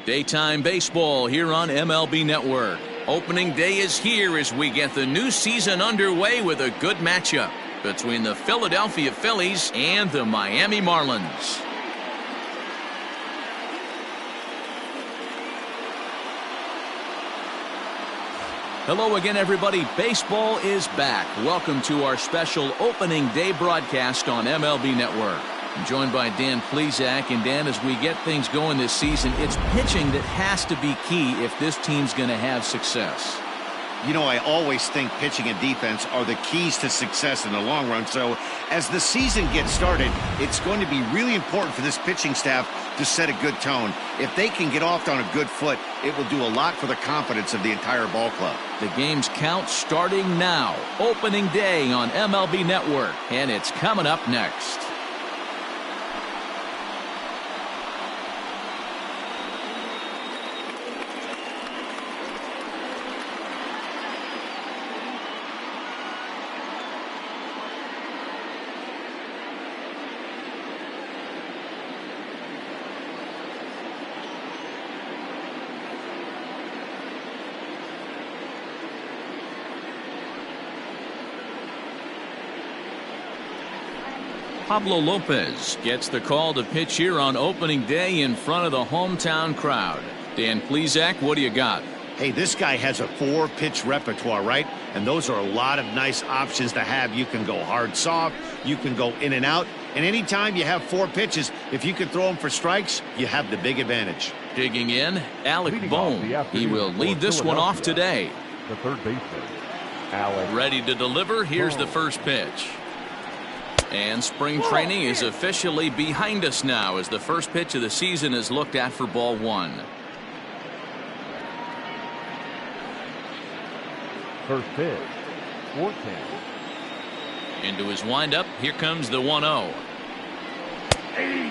Daytime baseball here on MLB Network. Opening day is here as we get the new season underway with a good matchup between the Philadelphia Phillies and the Miami Marlins. Hello again, everybody. Baseball is back. Welcome to our special opening day broadcast on MLB Network. I'm joined by Dan Plesac. And Dan, as we get things going this season, it's pitching that has to be key if this team's going to have success. You know, I always think pitching and defense are the keys to success in the long run. So as the season gets started, it's going to be really important for this pitching staff to set a good tone. If they can get off on a good foot, it will do a lot for the confidence of the entire ball club. The game's count starting now. Opening day on MLB Network, and it's coming up next. Pablo Lopez gets the call to pitch here on opening day in front of the hometown crowd. Dan Plesac, what do you got? Hey, this guy has a 4-pitch repertoire, right? And those are a lot of nice options to have. You can go hard, soft. You can go in and out. And anytime you have 4 pitches, if you can throw them for strikes, you have the big advantage. Digging in, Alec Bohm. He will lead this one off today. The third baseman, Alec. Ready to deliver. Here's the first pitch. And spring training is officially behind us now as the first pitch of the season is looked at for ball 1. First pitch, 4-10. Into his windup, here comes the 1-0.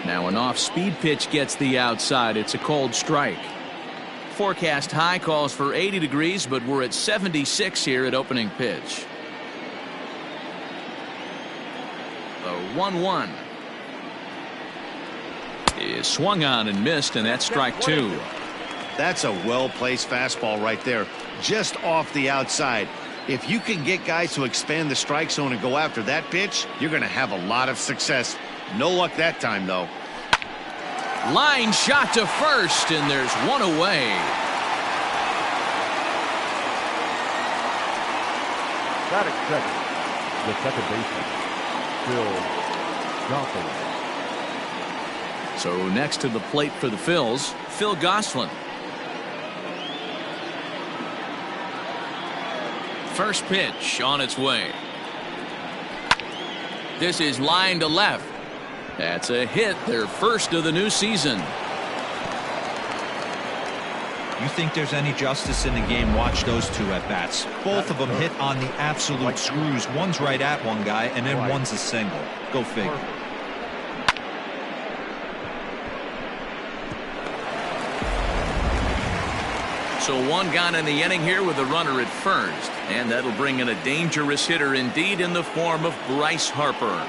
Now an off-speed pitch gets the outside. It's a cold strike. Forecast high calls for 80 degrees, but we're at 76 here at opening pitch. The 1-1 is swung on and missed, and that's strike 2. That's a well-placed fastball right there, just off the outside. If you can get guys to expand the strike zone and go after that pitch, you're going to have a lot of success. No luck that time, though. Line shot to first, and there's one away. Batting second, the second baseman, Phil Johnson. So next to the plate for the Phils, Phil Gosselin. First pitch on its way. This is line to left. That's a hit, their first of the new season. You think there's any justice in the game? Watch those two at bats. Both of them hit on the absolute screws. One's right at one guy, and then one's a single. Go figure. So one gone in the inning here with a runner at first, and that'll bring in a dangerous hitter indeed in the form of Bryce Harper.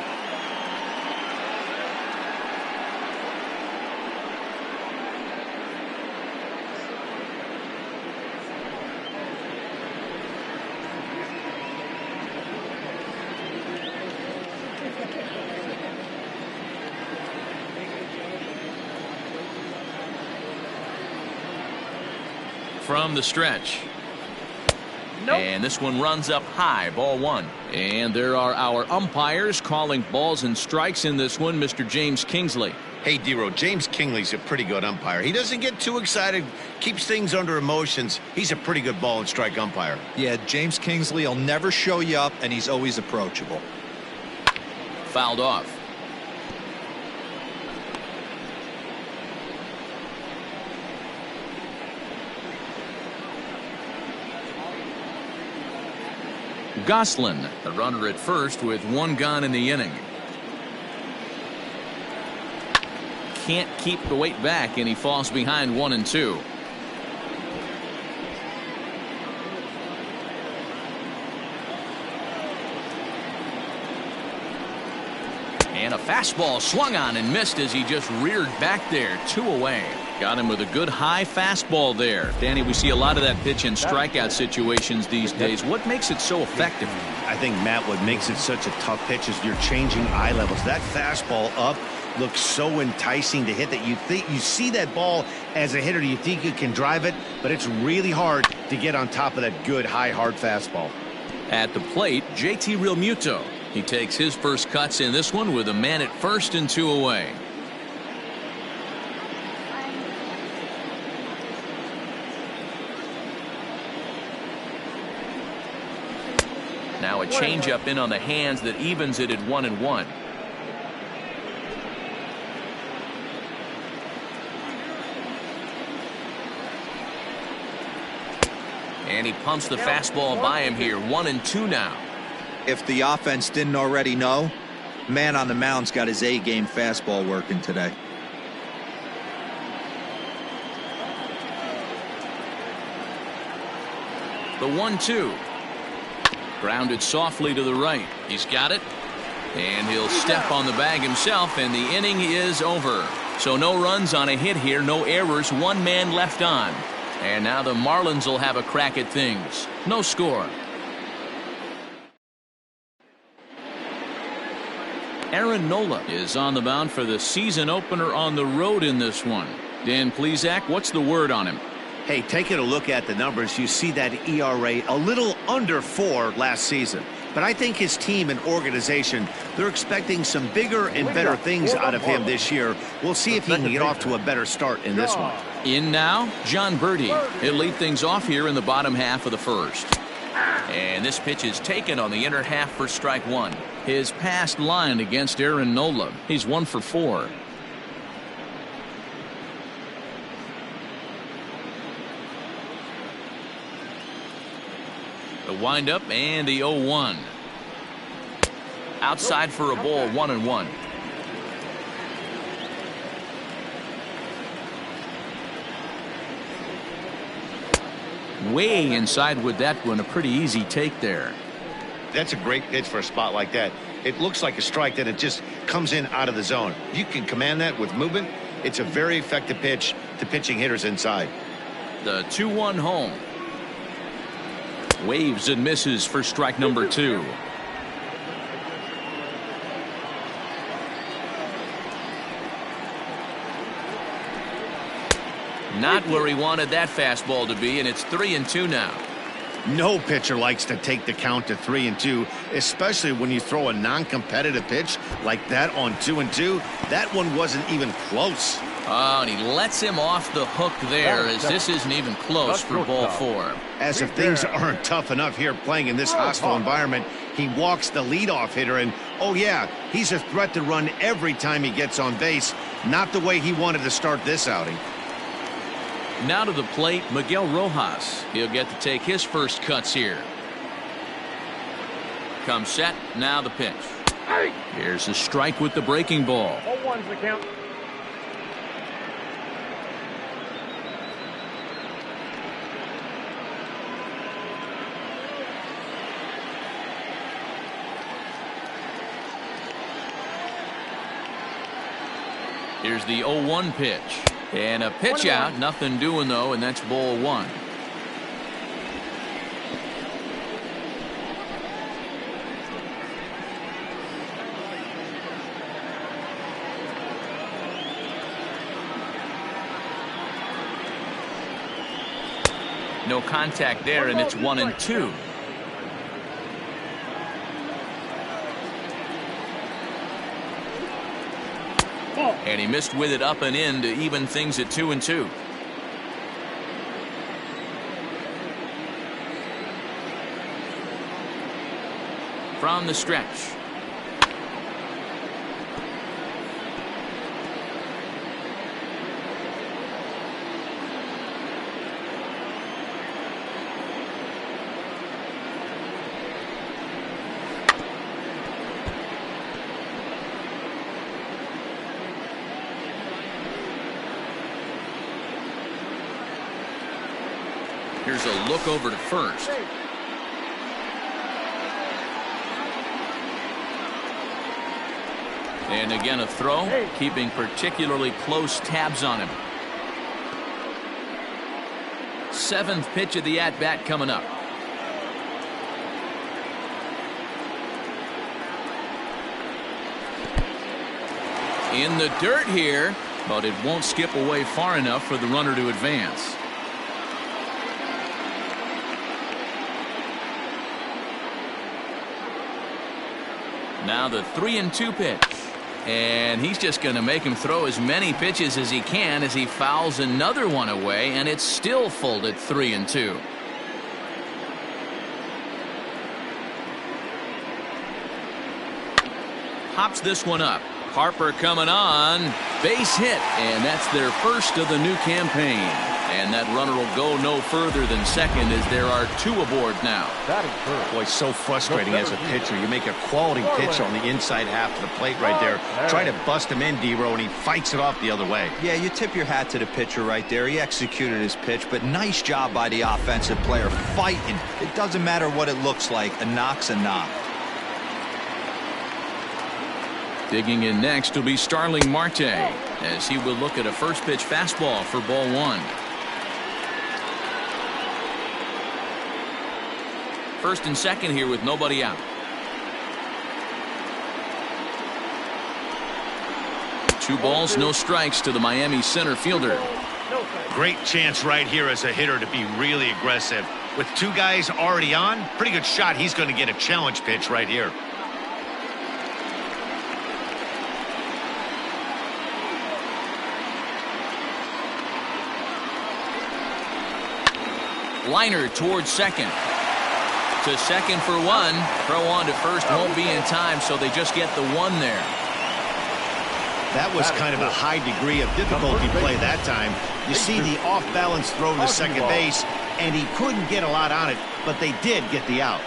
From the stretch. Nope. And this one runs up high, ball 1. And there are our umpires calling balls and strikes in this one, Mr. James Kingsley. Hey, D-Row, James Kingley's a pretty good umpire. He doesn't get too excited, keeps things under emotions. He's a pretty good ball and strike umpire. Yeah, James Kingsley will never show you up, and he's always approachable. Fouled off. Gosselin, the runner at first with one gone in the inning. Can't keep the weight back, and he falls behind 1 and 2. And a fast Fastball swung on and missed as he just reared back there. 2 away. Got him with a good high fastball there. Danny, we see a lot of that pitch in strikeout situations these days. What makes it so effective? I think, Matt, what makes it such a tough pitch is you're changing eye levels. That fastball up looks so enticing to hit that you see that ball as a hitter, you think you can drive it, but it's really hard to get on top of that good high hard fastball. At the plate, JT Realmuto. He takes his first cuts in this one with a man at first and 2 away. Now a changeup in on the hands that evens it at 1-1. And he pumps the fastball by him here. 1-2 now. If the offense didn't already know, man on the mound's got his A-game fastball working today. The 1-2. Grounded softly to the right. He's got it. And he'll step on the bag himself, and the inning is over. So no runs on a hit here, no errors, 1 man left on. And now the Marlins will have a crack at things. No score. Aaron Nola is on the mound for the season opener on the road in this one. Dan Plesac, what's the word on him? Hey, taking a look at the numbers, you see that ERA a little under 4 last season. But I think his team and organization, they're expecting some bigger and better things out of him this year. We'll see if he can get off to a better start in this one. In now, John Birdie. He'll lead things off here in the bottom half of the first. And this pitch is taken on the inner half for strike 1. His past line against Aaron Nola. He's 1 for 4. The windup and the 0-1. Outside for a ball, 1-1. Way inside with that one. A pretty easy take there. That's a great pitch for a spot like that. It looks like a strike that it just comes in out of the zone. If you can command that with movement, it's a very effective pitch to pitching hitters inside. The 2-1 home. Waves and misses for strike number 2. Not where he wanted that fastball to be, and it's 3-2 now. No pitcher likes to take the count to 3-2, especially when you throw a non-competitive pitch like that on 2-2. That one wasn't even close. Oh, and he lets him off the hook there, as this isn't even close for ball 4. As if things aren't tough enough here playing in this hostile environment, he walks the leadoff hitter, and oh yeah, he's a threat to run every time he gets on base. Not the way he wanted to start this outing. Now to the plate, Miguel Rojas. He'll get to take his first cuts here. Comes set, now the pitch. Here's a strike with the breaking ball. 0-1's the count. Here's the 0-1 pitch. And a pitch out, nothing doing though, and that's ball 1. No contact there, and it's 1-2. And he missed with it up and in to even things at 2-2. From the stretch. Here's a look over to first. And again a throw, keeping particularly close tabs on him. 7th pitch of the at-bat coming up. In the dirt here, but it won't skip away far enough for the runner to advance. Now the 3-2 pitch. And he's just going to make him throw as many pitches as he can as he fouls another one away, and it's still folded 3-2. Hops this one up. Harper coming on. Base hit, and that's their first of the new campaign. And that runner will go no further than second as there are 2 aboard now. Boy, so frustrating as a pitcher. You make a quality pitch on the inside half of the plate right there. Try to bust him in, D-Row, and he fights it off the other way. Yeah, you tip your hat to the pitcher right there. He executed his pitch, but nice job by the offensive player fighting. It doesn't matter what it looks like. A knock's a knock. Digging in next will be Starling Marte as he will look at a first pitch fastball for ball 1. First and second here with nobody out. 2 balls, no strikes to the Miami center fielder. Great chance right here as a hitter to be really aggressive. With 2 guys already on, pretty good shot he's going to get a challenge pitch right here. Liner towards second. To second for 1. Throw on to first won't be in time, so they just get the 1 there. That was kind of a high degree of difficulty play that time. You see the off-balance throw to second base, and he couldn't get a lot on it, but they did get the out.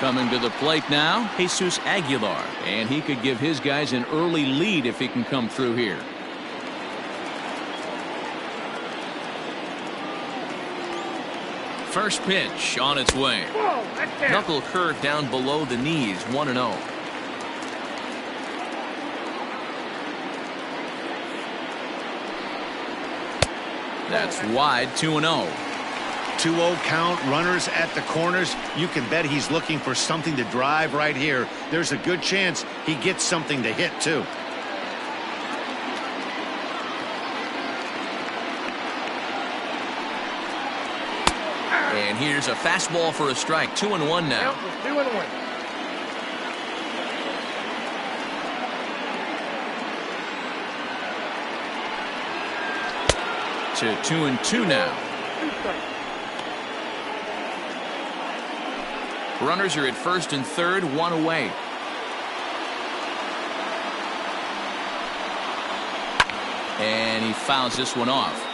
Coming to the plate now, Jesus Aguilar, and he could give his guys an early lead if he can come through here. First pitch on its way. Knuckle curve down below the knees, 1-0. That's wide, 2-0. 2-0 count, runners at the corners. You can bet he's looking for something to drive right here. There's a good chance he gets something to hit, too. And here's a fastball for a strike. 2-1 now. 2-1. 2-2 now. Runners are at first and third, 1 away. And he fouls this one off.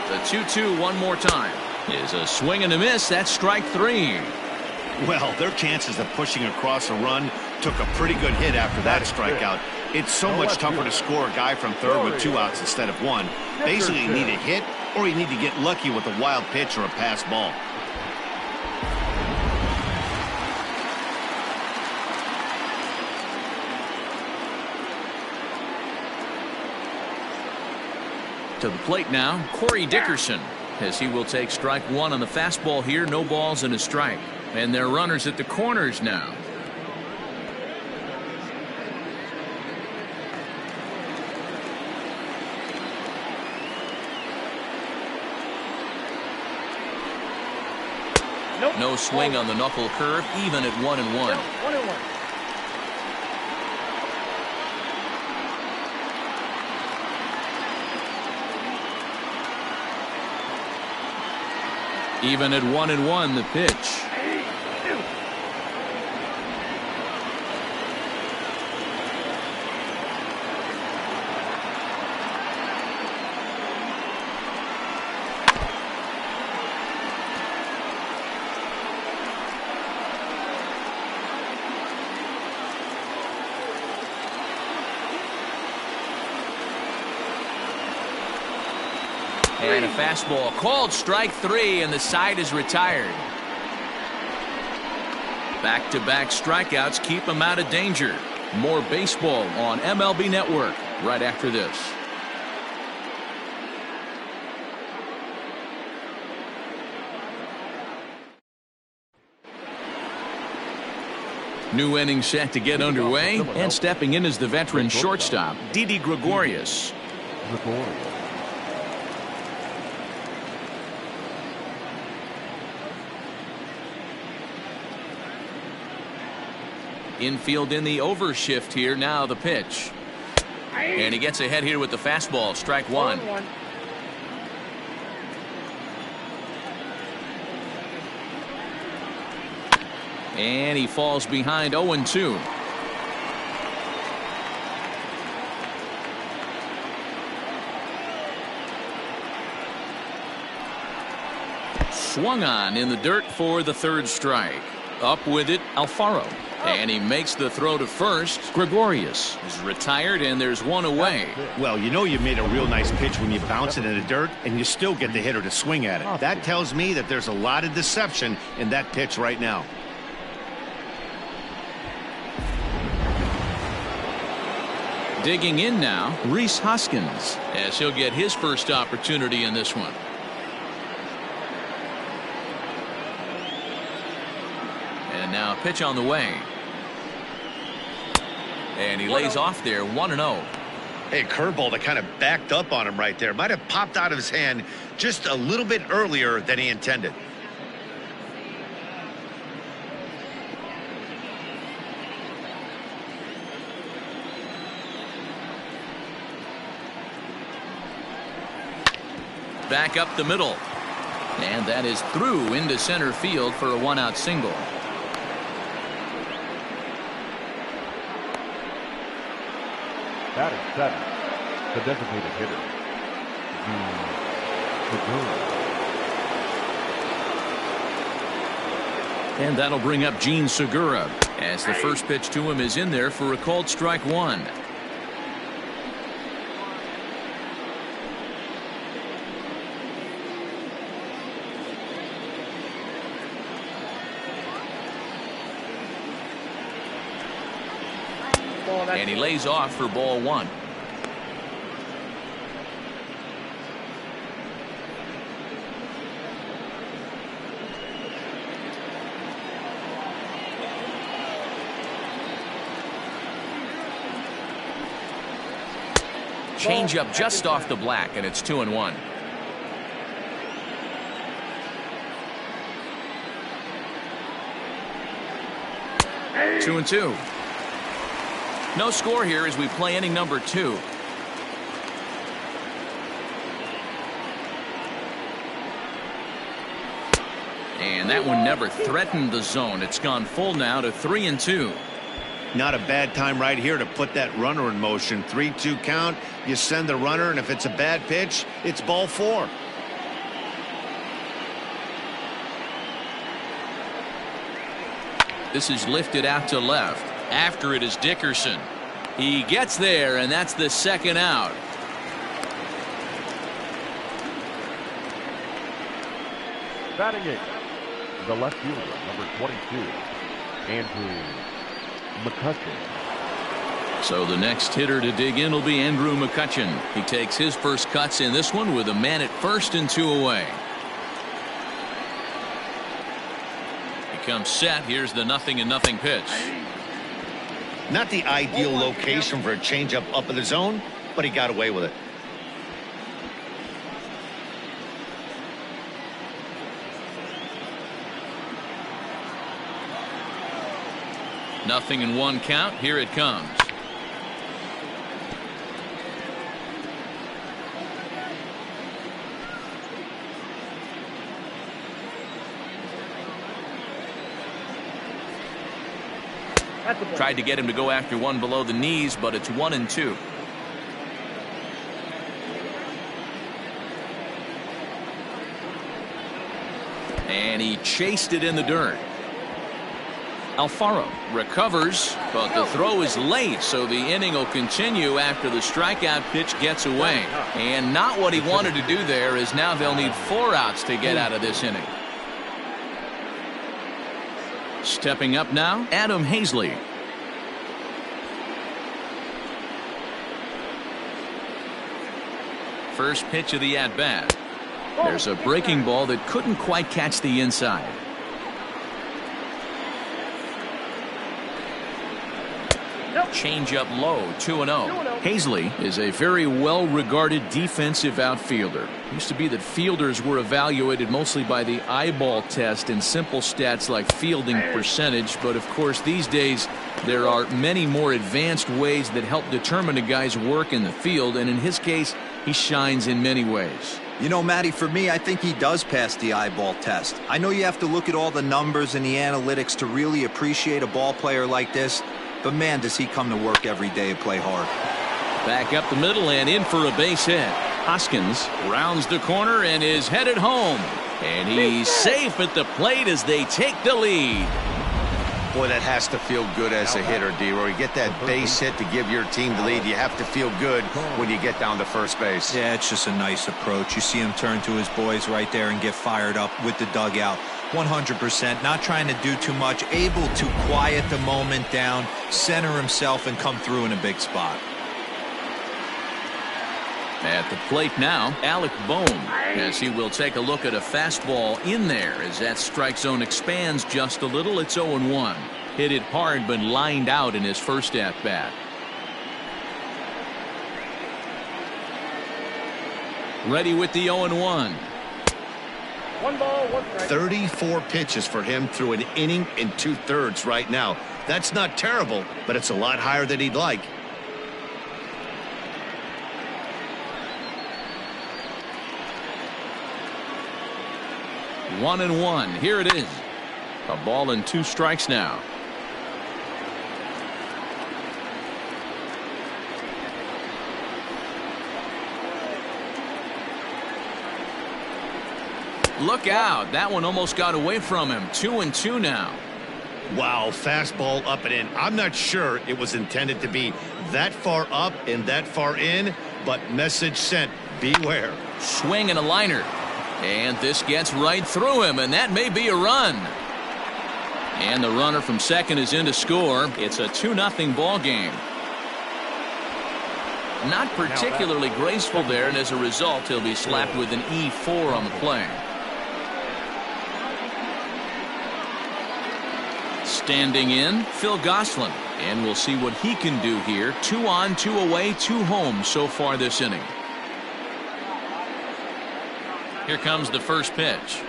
The 2-2 one more time is a swing and a miss. That's strike 3. Well, their chances of pushing across a run took a pretty good hit after that strikeout. It's so much tougher to score a guy from third with 2 outs instead of 1. Basically, you need a hit or you need to get lucky with a wild pitch or a pass ball. To the plate now, Corey Dickerson, as he will take strike 1 on the fastball here. No balls and a strike. And they're runners at the corners now. No swing on the knuckle curve, even at 1-1. 1-1. Even at 1-1, the pitch. And a fastball called strike 3, and the side is retired. Back-to-back strikeouts keep him out of danger. More baseball on MLB Network right after this. New inning set to get underway, and stepping in is the veteran shortstop, Didi Gregorius. Infield in the overshift here. Now the pitch. And he gets ahead here with the fastball. Strike 1. And he falls behind 0-2. Swung on in the dirt for the 3rd strike. Up with it, Alfaro. And he makes the throw to first. Gregorius is retired, and there's one away. Well, you know you made a real nice pitch when you bounce it in the dirt and you still get the hitter to swing at it. That tells me that there's a lot of deception in that pitch right now. Digging in now, Rhys Hoskins, as he'll get his first opportunity in this one. And now a pitch on the way. And he lays off there, 1-0. Hey, curveball that kind of backed up on him right there. Might have popped out of his hand just a little bit earlier than he intended. Back up the middle. And that is through into center field for a 1-out single. Batting 7, the designated hitter, and that'll bring up Gene Segura, as the first pitch to him is in there for a called strike 1. And he lays off for ball 1. Change up just off the black, and it's 2-1. Two and two. No score here as we play inning number 2. And that one never threatened the zone. It's gone full now to 3-2. Not a bad time right here to put that runner in motion. 3-2 count. You send the runner, and if it's a bad pitch, it's ball 4. This is lifted out to left. After it is Dickerson. He gets there, and that's the 2nd out. Batting 8, the left fielder, number 22, Andrew McCutchen. So the next hitter to dig in will be Andrew McCutchen. He takes his first cuts in this one with a man at first and 2 away. He comes set. Here's the 0-0 pitch. Not the ideal location for a changeup up in the zone, but he got away with it. Nothing in 1 count. Here it comes. Tried to get him to go after one below the knees, but it's 1-2. And he chased it in the dirt. Alfaro recovers, but the throw is late, so the inning will continue after the strikeout pitch gets away. And not what he wanted to do there, is now they'll need 4 outs to get out of this inning. Stepping up now, Adam Hazley. First pitch of the at-bat. There's a breaking ball that couldn't quite catch the inside. Change up low, 2-0. Hazley is a very well-regarded defensive outfielder. It used to be that fielders were evaluated mostly by the eyeball test and simple stats like fielding percentage, but of course these days there are many more advanced ways that help determine a guy's work in the field, and in his case he shines in many ways. You know, Matty, for me, I think he does pass the eyeball test. I know you have to look at all the numbers and the analytics to really appreciate a ball player like this, but man, does he come to work every day and play hard. Back up the middle and in for a base hit. Hoskins rounds the corner and is headed home. And he's safe at the plate as they take the lead. Boy, that has to feel good as a hitter, D-Roy. You get that base hit to give your team the lead. You have to feel good when you get down to first base. Yeah, it's just a nice approach. You see him turn to his boys right there and get fired up with the dugout. 100%, not trying to do too much, able to quiet the moment down, center himself, and come through in a big spot. At the plate now, Alec Bohm, as he will take a look at a fastball in there as that strike zone expands just a little. It's 0-1. Hit it hard but lined out in his first at-bat. Ready with the 0-1. 1 ball, 1 strike. 34 pitches for him through an inning and 2/3 right now. That's not terrible, but it's a lot higher than he'd like. One and one. Here it is. A ball and 2 strikes now. Look out. That one almost got away from him. 2-2 now. Wow, fastball up and in. I'm not sure it was intended to be that far up and that far in, but message sent. Beware. Swing and a liner. And this gets right through him, and that may be a run. And the runner from second is in to score. It's a 2-0 ball game. Not particularly graceful there, and as a result, he'll be slapped with an E4 on the play. Standing in, Phil Gosselin. And we'll see what he can do here. 2 on, 2 away, 2 home so far this inning. Here comes the first pitch.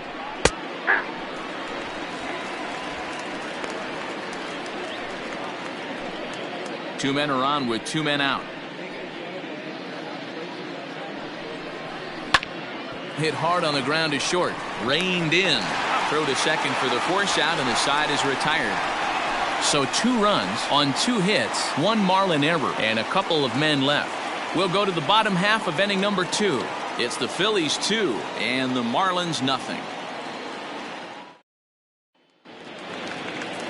Two men are on with 2 men out. Hit hard on the ground is short. Reined in. Throw to second for the force out, and the side is retired. So 2 runs on 2 hits, 1 Marlin error, and a couple of men left. We'll go to the bottom half of inning number 2. It's the Phillies 2 and the Marlins nothing.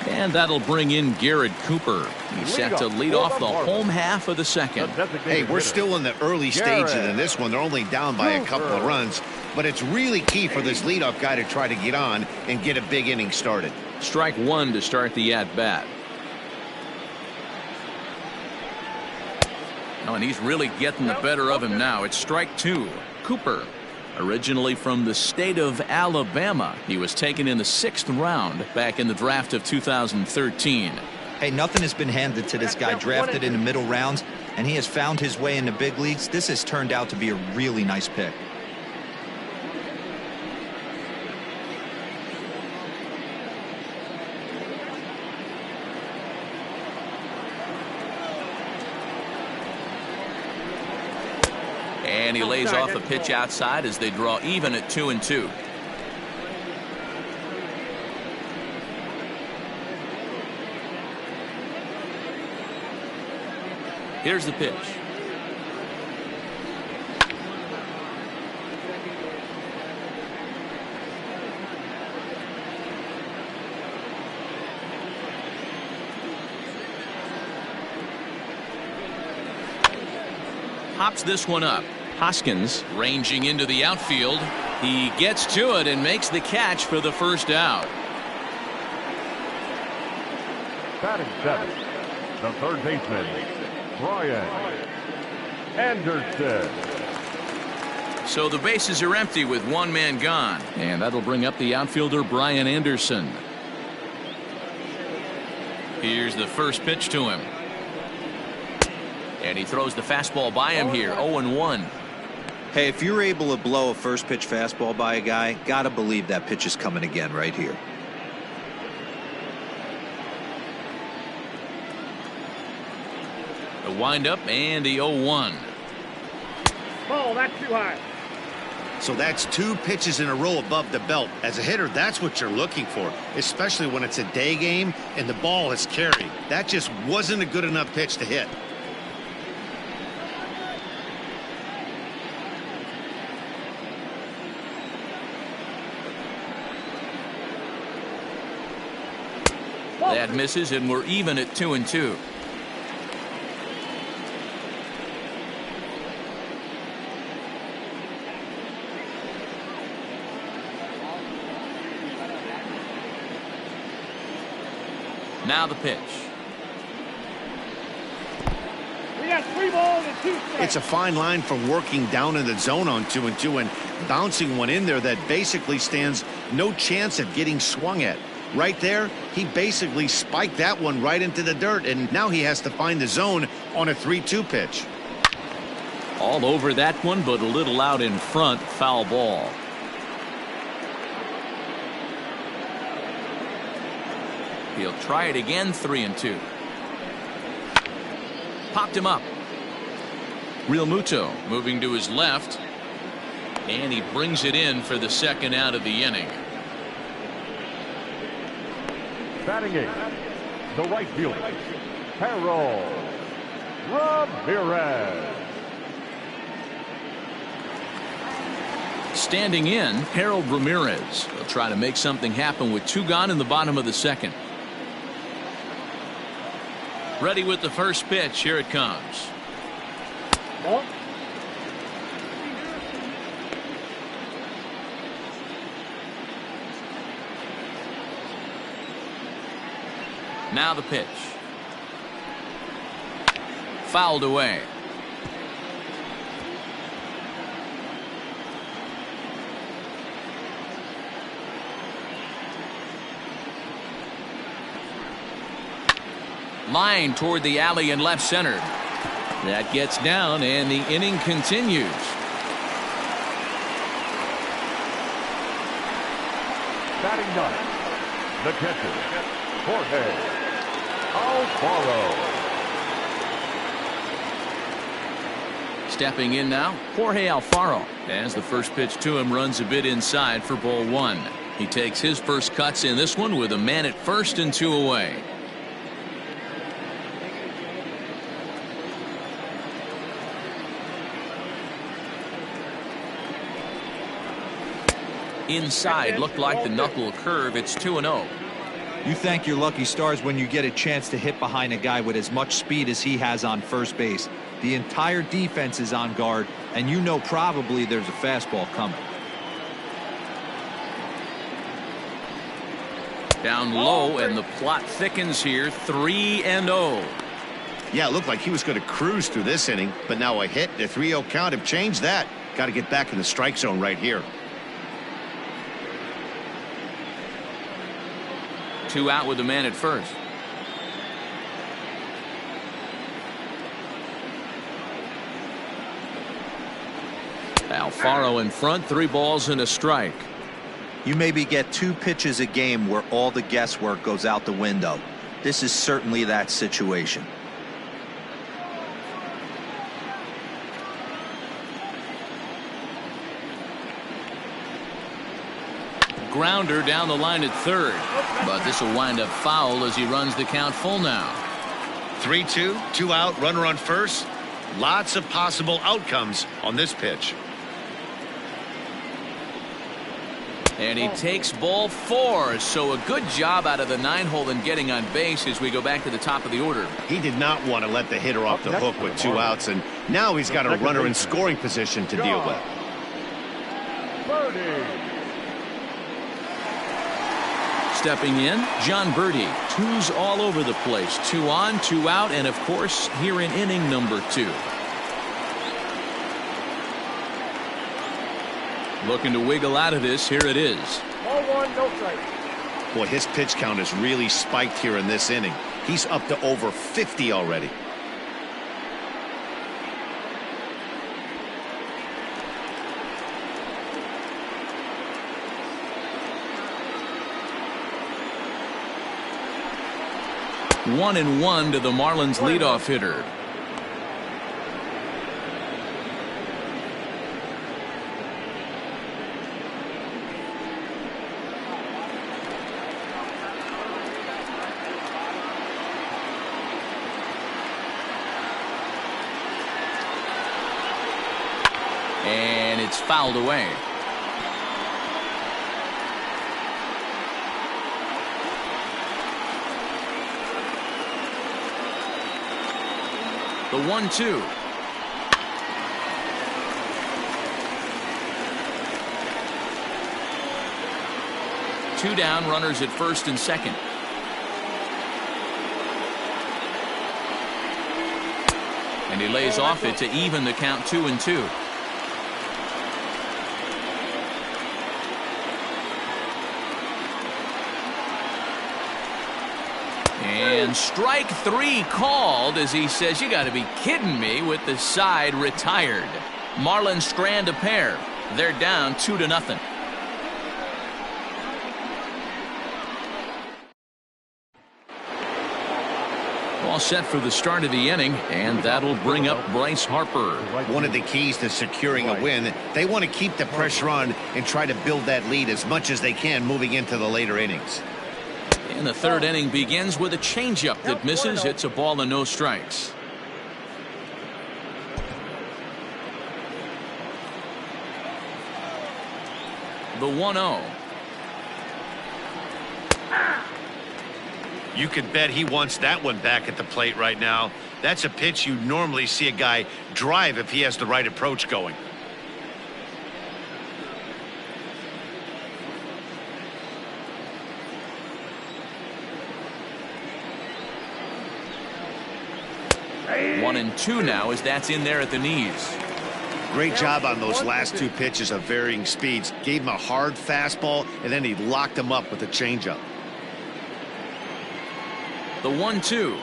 And that'll bring in Garrett Cooper. He's set to lead off the home half of the second. Hey, we're still in the early stages in this one. They're only down by a couple of runs, but it's really key for this leadoff guy to try to get on and get a big inning started. Strike 1 to start the at-bat. Oh, and he's really getting the better of him now. It's strike 2. Cooper, originally from the state of Alabama. He was taken in the 6th round back in the draft of 2013. Hey, nothing has been handed to this guy, drafted in the middle rounds, and he has found his way in the big leagues. This has turned out to be a really nice pick. And he lays off a pitch outside as they draw even at 2-2. Here's the pitch. pops this one up. Hoskins ranging into the outfield. He gets to it and makes the catch for the first out. Batting seventh, the third baseman, Brian Anderson. So the bases are empty with one man gone. And that'll bring up the outfielder Brian Anderson. Here's the first pitch to him. And he throws the fastball by him here, 0-1. Hey, if you're able to blow a first pitch fastball by a guy, gotta believe that pitch is coming again right here. The windup and the 0-1. Ball, that's too high. So that's 2 pitches in a row above the belt. As a hitter, that's what you're looking for, especially when it's a day game and the ball is carried. That just wasn't a good enough pitch to hit. That misses, and we're even at 2-2. Now the pitch. We got 3 balls and 2 strikes. It's a fine line from working down in the zone on 2-2 and bouncing one in there that basically stands no chance of getting swung at. Right there, he basically spiked that one right into the dirt, and now he has to find the zone on a 3-2 pitch. All over that one, but a little out in front. Foul ball. He'll try it again. 3-2. Popped him up. Real Muto moving to his left, and he brings it in for the second out of the inning. Batting 8th, the right fielder, Harold Ramirez. Standing in, Harold Ramirez. He'll try to make something happen with 2 gone in the bottom of the second. Ready with the first pitch. Here it comes. Ball. Now the pitch. Fouled away. Line toward the alley and left center. That gets down, and the inning continues. Batting 9th, the catcher, Jorge Alfaro. Stepping in now, Jorge Alfaro. As the first pitch to him runs a bit inside for ball 1. He takes his first cuts in this one with a man at first and 2 away. Inside, looked like the knuckle curve. It's 2-0. You thank your lucky stars when you get a chance to hit behind a guy with as much speed as he has on first base. The entire defense is on guard, and you know probably there's a fastball coming. Down low, and the plot thickens here. 3-0. Yeah, it looked like he was going to cruise through this inning, but now a hit, a 3-0 count have changed that. Got to get back in the strike zone right here. 2 out with the man at first. Alfaro in front, 3 balls and a strike. You maybe get 2 pitches a game where all the guesswork goes out the window. This is certainly that situation. Grounder down the line at third, but this will wind up foul as he runs the count full now. 3-2, 2 out, runner on first. Lots of possible outcomes on this pitch. And he takes ball 4. So a good job out of the 9-hole in getting on base as we go back to the top of the order. He did not want to let the hitter off the hook with 2 outs, and now he's got a runner in scoring position to deal with. Stepping in, John Birdie. 2s all over the place. 2 on, 2 out, and of course here in inning number 2. Looking to wiggle out of this. Here it is. 1-1, no strike. Boy, his pitch count has really spiked here in this inning. He's up to over 50 already. One and one to the Marlins leadoff hitter. And it's fouled away. The 1-2. Two down, runners at first and second. And he lays off it to even the count 2-2. And strike 3 called as he says, you got to be kidding me, with the side retired. Marlins strand a pair. They're down 2-0. All set for the start of the inning, and that'll bring up Bryce Harper. One of the keys to securing a win, they want to keep the pressure on and try to build that lead as much as they can moving into the later innings. And the third inning begins with a changeup that misses. It's a ball and no strikes. The 1-0. You could bet he wants that one back at the plate right now. That's a pitch you normally see a guy drive if he has the right approach going. One and two now as that's in there at the knees. Great job on those last 2 pitches of varying speeds. Gave him a hard fastball, and then he locked him up with a changeup. The 1-2.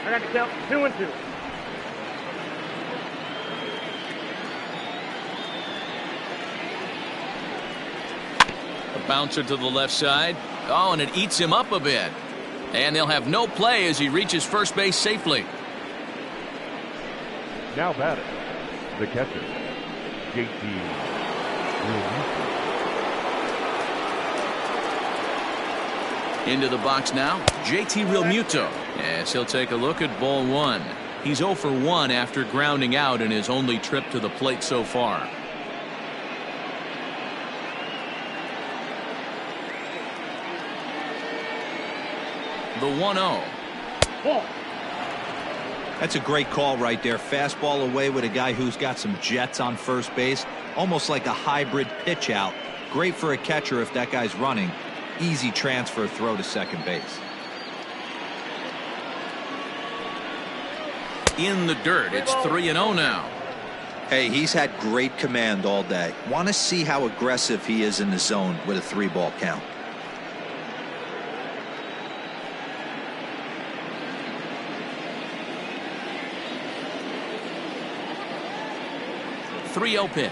I got to count 2-2. A bouncer to the left side. Oh, and it eats him up a bit. And they'll have no play as he reaches first base safely. Now batting, the catcher, JT. Into the box now, JT Realmuto. Yes, he'll take a look at ball 1. He's 0 for 1 after grounding out in his only trip to the plate so far. The 1-0. That's a great call right there. Fastball away with a guy who's got some jets on first base. Almost like a hybrid pitch out. Great for a catcher if that guy's running. Easy transfer throw to second base. In the dirt. It's 3-0 now. Hey, he's had great command all day. Want to see how aggressive he is in the zone with a 3-ball count. .30 pitch.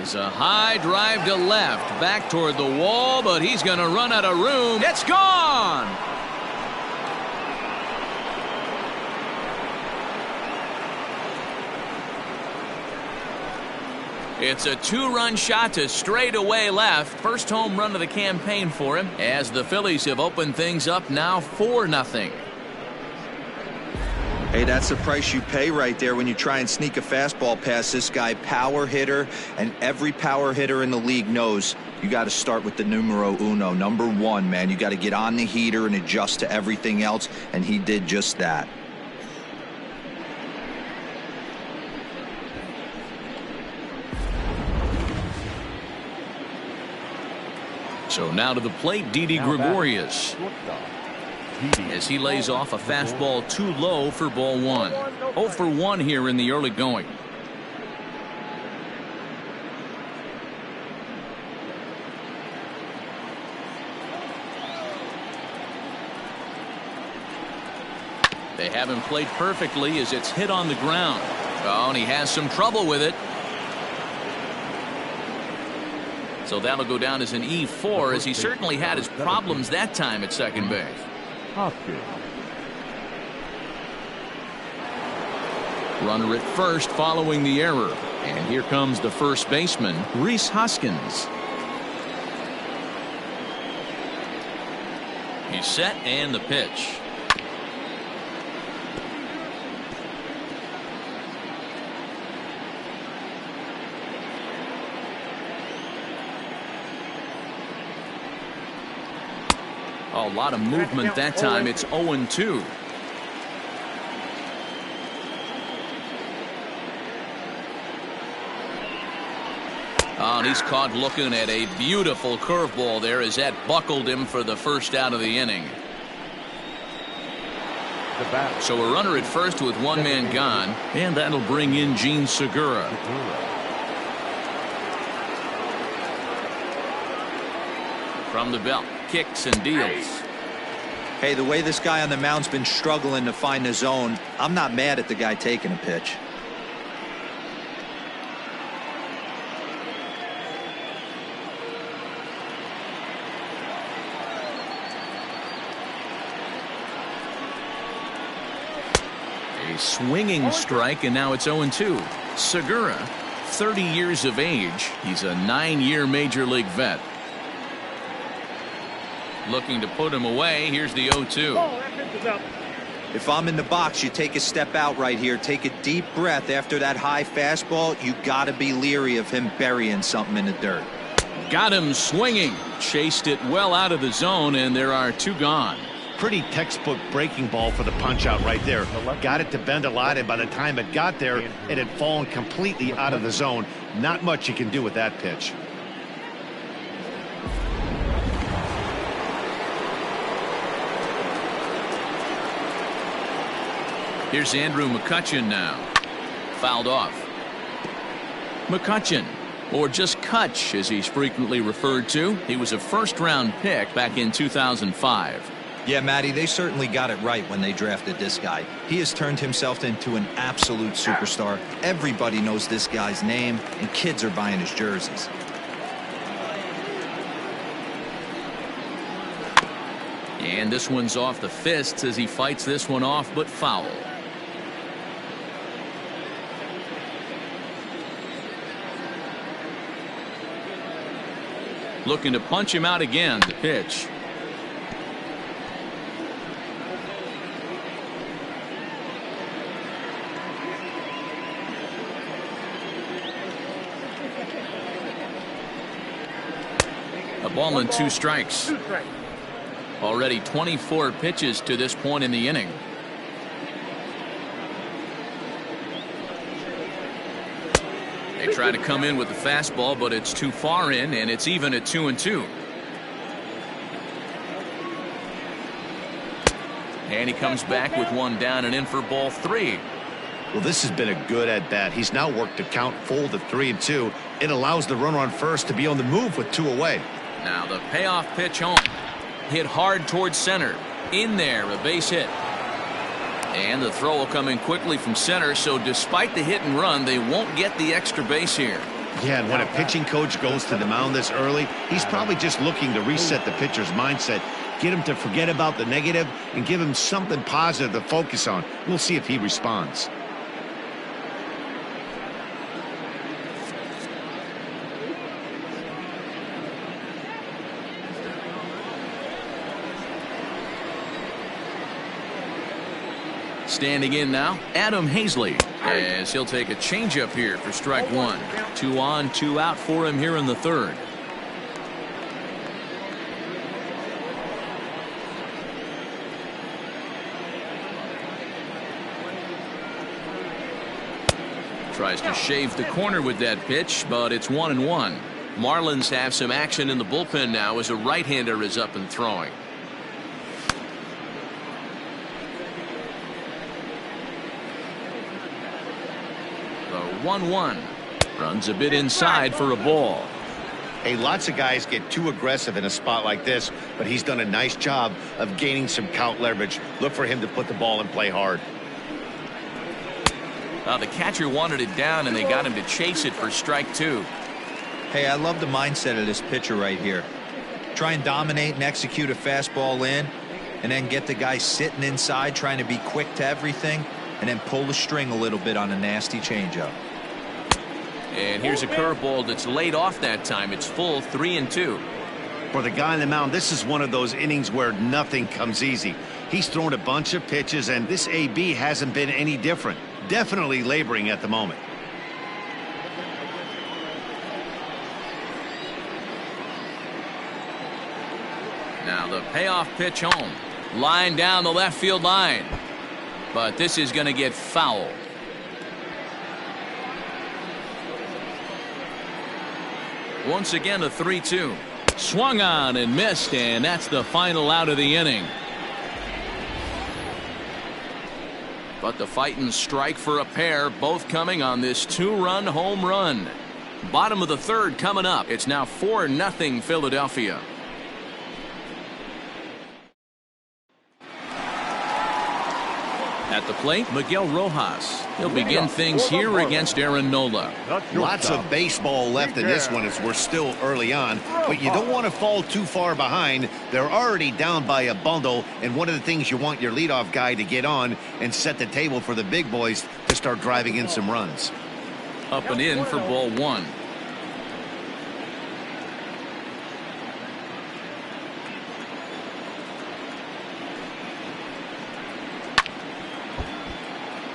It's a high drive to left, back toward the wall, but he's going to run out of room. It's gone. It's a two-run shot to straightaway left. First home run of the campaign for him, as the Phillies have opened things up now 4-0. Hey, that's the price you pay right there when you try and sneak a fastball past this guy. Power hitter, and every power hitter in the league knows you got to start with the numero uno, number one, man. You got to get on the heater and adjust to everything else, and he did just that. So now to the plate, Didi Gregorius, as he lays off a fastball too low for ball one. 0 for 1 here in the early going. They haven't played perfectly as it's hit on the ground. Oh, and he has some trouble with it. So that'll go down as an E4, as he certainly had his problems that time at second base. Runner at first following the error. And here comes the first baseman, Rhys Hoskins. He's set, and the pitch. A lot of movement that time. It's 0-2. Oh, and he's caught looking at a beautiful curveball there, as that buckled him for the first out of the inning. So a runner at first with one man gone, and that'll bring in Gene Segura. From the belt, kicks and deals. Hey, the way this guy on the mound's been struggling to find the zone, I'm not mad at the guy taking a pitch. A swinging strike, and now it's 0-2. Segura, 30 years of age. He's a 9-year major league vet. Looking to put him away. Here's the 0-2. If I'm in the box, you take a step out right here. Take a deep breath after that high fastball. You got to be leery of him burying something in the dirt. Got him swinging. Chased it well out of the zone, and there are 2 gone. Pretty textbook breaking ball for the punch out right there. Got it to bend a lot, and by the time it got there, it had fallen completely out of the zone. Not much you can do with that pitch. Here's Andrew McCutchen now. Fouled off. McCutchen, or just Kutch as he's frequently referred to. He was a first-round pick back in 2005. Yeah, Matty, they certainly got it right when they drafted this guy. He has turned himself into an absolute superstar. Everybody knows this guy's name, and kids are buying his jerseys. And this one's off the fists as he fights this one off, but foul. Looking to punch him out again. The pitch. A ball and 2 strikes. Already 24 pitches to this point in the inning. They try to come in with the fastball, but it's too far in, and it's even at 2-2. And he comes back with one down and in for ball 3. Well, this has been a good at-bat. He's now worked the count full to 3-2. It allows the runner on first to be on the move with 2 away. Now the payoff pitch home. Hit hard towards center. In there, a base hit. And the throw will come in quickly from center, so despite the hit and run, they won't get the extra base here. Yeah, and when a pitching coach goes to the mound this early, he's probably just looking to reset the pitcher's mindset, get him to forget about the negative, and give him something positive to focus on. We'll see if he responds. Standing in now, Adam Hazley, as he'll take a changeup here for strike one. 2 on, 2 out for him here in the third. Tries to shave the corner with that pitch, but it's 1-1. Marlins have some action in the bullpen now as a right-hander is up and throwing. The 1-1 runs a bit inside for a ball. Hey, lots of guys get too aggressive in a spot like this, but he's done a nice job of gaining some count leverage. Look for him to put the ball and play hard. The catcher wanted it down, and they got him to chase it for strike two. Hey, I love the mindset of this pitcher right here. Try and dominate and execute a fastball in, and then get the guy sitting inside trying to be quick to everything, and then pull the string a little bit on a nasty changeup. And here's a curveball that's laid off that time. It's full 3-2. For the guy on the mound, this is one of those innings where nothing comes easy. He's thrown a bunch of pitches, and this AB hasn't been any different. Definitely laboring at the moment. Now the payoff pitch home. Line down the left field line. But this is going to get foul. Once again a 3-2. Swung on and missed, and that's the final out of the inning. But the fighting strike for a pair, both coming on this 2-run home run. Bottom of the third coming up. It's now 4-0 Philadelphia. At the plate, Miguel Rojas. He'll begin things here against Aaron Nola. Lots of baseball left in this one as we're still early on, but you don't want to fall too far behind. They're already down by a bundle, and one of the things you want your leadoff guy to get on and set the table for the big boys to start driving in some runs. Up and in for ball one.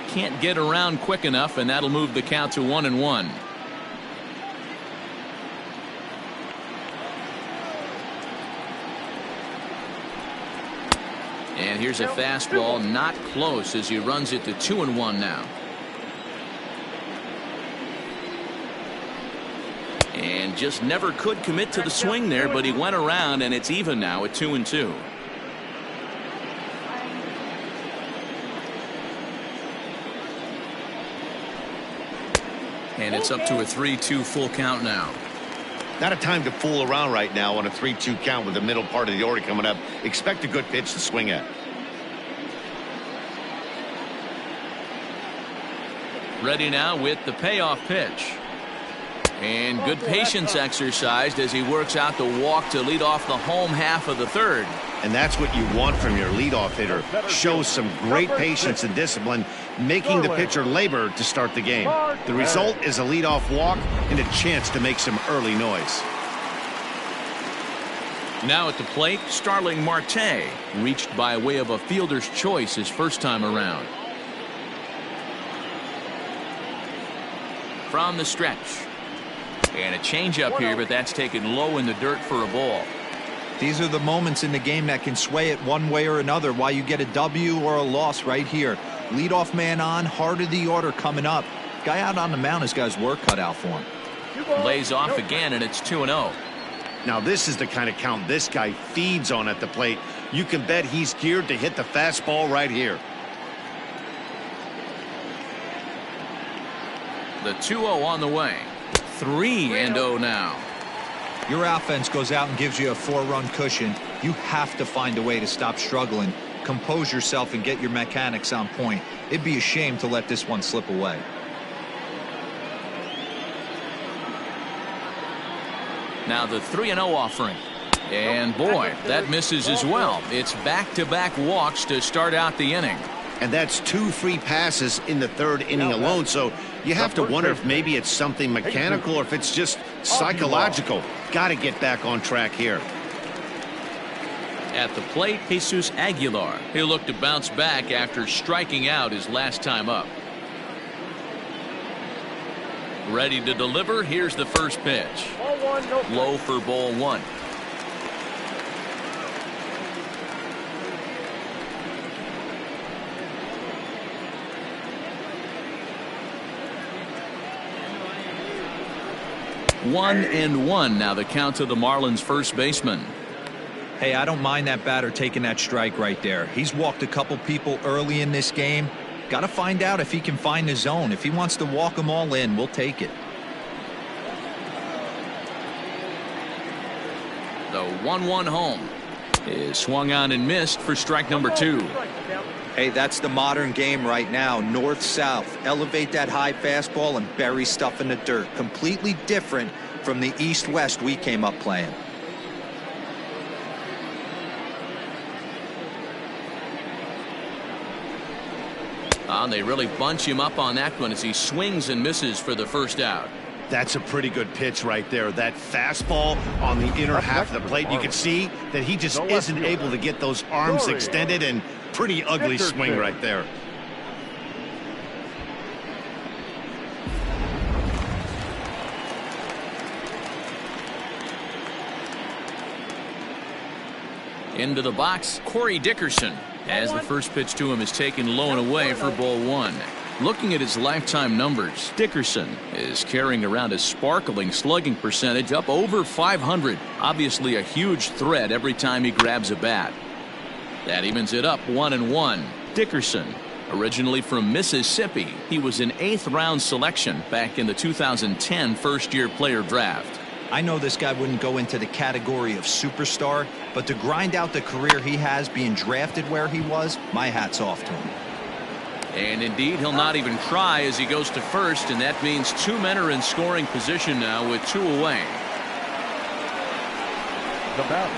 Can't get around quick enough, and that'll move the count to 1-1. And here's a fastball, not close, as he runs it to 2-1 now. And just never could commit to the swing there, but he went around, and it's even now at 2-2. And it's up to a 3-2 full count now. Not a time to fool around right now on a 3-2 count with the middle part of the order coming up. Expect a good pitch to swing at. Ready now with the payoff pitch. And good patience exercised as he works out the walk to lead off the home half of the third. And that's what you want from your leadoff hitter. Shows some great patience and discipline, making the pitcher labor to start the game. The result is a leadoff walk and a chance to make some early noise. Now at the plate, Starling Marte, reached by way of a fielder's choice his first time around. From the stretch. And a changeup here, but that's taken low in the dirt for a ball. These are the moments in the game that can sway it one way or another, why you get a W or a loss right here. Leadoff man on, heart of the order coming up. Guy out on the mound has got his work cut out for him. Lays off again, and it's 2-0. Now this is the kind of count this guy feeds on at the plate. You can bet he's geared to hit the fastball right here. The 2-0 on the way. 3-0 now. Your offense goes out and gives you a 4-run cushion. You have to find a way to stop struggling, compose yourself, and get your mechanics on point. It'd be a shame to let this one slip away. Now the 3-0 offering. And boy, that misses as well. It's back-to-back walks to start out the inning. And that's 2 free passes in the third inning alone. So you have to wonder if maybe it's something mechanical or if it's just psychological. Got to get back on track here. At the plate, Jesus Aguilar. He'll look to bounce back after striking out his last time up. Ready to deliver. Here's the first pitch. Low for ball one. One and one now the count to the Marlins first baseman. Hey, I don't mind that batter taking that strike right there. He's walked a couple people early in this game. Got to find out if he can find the zone. If he wants to walk them all in, we'll take it. The 1-1 home is swung on and missed for strike number two. Hey, that's the modern game right now. North-south. Elevate that high fastball and bury stuff in the dirt. Completely different from the east-west we came up playing. They really bunch him up on that one as he swings and misses for the first out. That's a pretty good pitch right there. That fastball on the inner half of the plate. You can see that he just isn't able to get those arms extended, and pretty ugly swing right there. Into the box, Corey Dickerson, as the first pitch to him is taken low and away for ball one. Looking at his lifetime numbers, Dickerson is carrying around a sparkling slugging percentage up over 500. Obviously a huge threat every time he grabs a bat. That evens it up 1-1. Dickerson, originally from Mississippi, he was an 8th round selection back in the 2010 first-year player draft. I know this guy wouldn't go into the category of superstar, but to grind out the career he has being drafted where he was, my hat's off to him. And indeed, he'll not even try as he goes to first, and that means two men are in scoring position now with two away. The batter,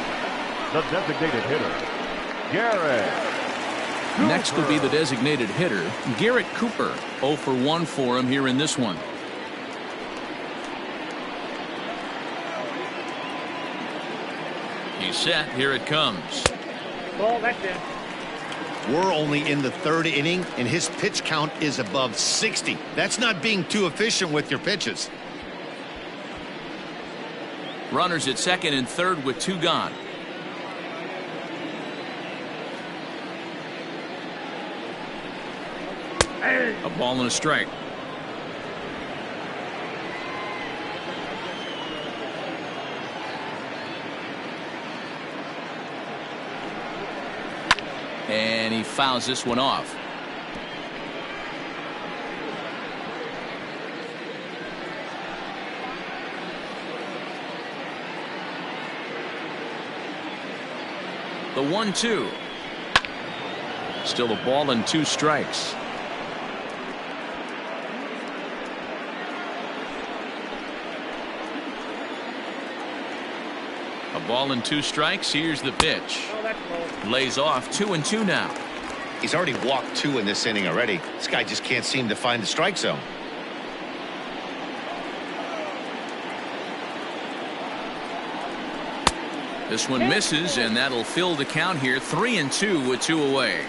the designated hitter, Garrett Cooper. Next will be the designated hitter, Garrett Cooper. 0 for 1 for him here in this one. He's set. Here it comes. Ball, that's it. We're only in the 3rd inning, and his pitch count is above 60. That's not being too efficient with your pitches. Runners at second and third with two gone. A ball and a strike. And he fouls this one off. The 1-2. Still a ball and 2 strikes. A ball and 2 strikes. Here's the pitch. Lays off 2-2 now. He's already walked 2 in this inning already. This guy just can't seem to find the strike zone. This one misses, and that'll fill the count here. 3-2 with 2 away.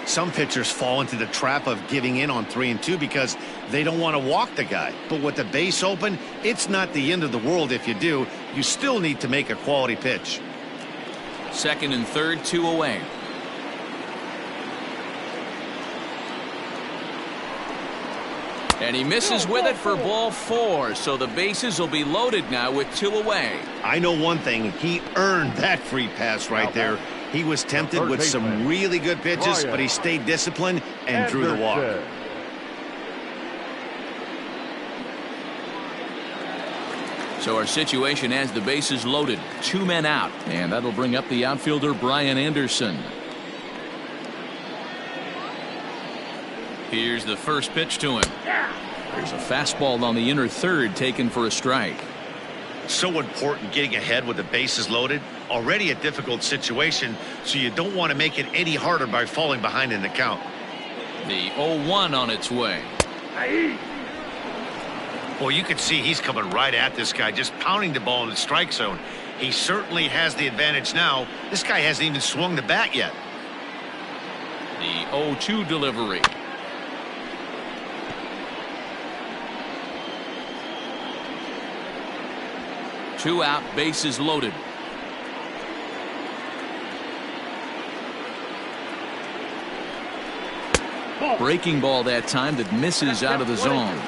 Some pitchers fall into the trap of giving in on 3-2 because they don't want to walk the guy. But with the base open, it's not the end of the world if you do. You still need to make a quality pitch. Second and third, 2 away. And he misses with it for ball 4. So the bases will be loaded now with 2 away. I know one thing. He earned that free pass right there. He was tempted with some really good pitches, but he stayed disciplined and drew the walk. So our situation has the bases loaded. 2 men out. And that'll bring up the outfielder Brian Anderson. Here's the first pitch to him. There's a fastball on the inner third taken for a strike. So important getting ahead with the bases loaded. Already a difficult situation, so you don't want to make it any harder by falling behind in the count. The 0-1 on its way. Well, you can see he's coming right at this guy, just pounding the ball in the strike zone. He certainly has the advantage now. This guy hasn't even swung the bat yet. The 0-2 delivery. Two out, bases loaded. Breaking ball that time that misses out of the zone.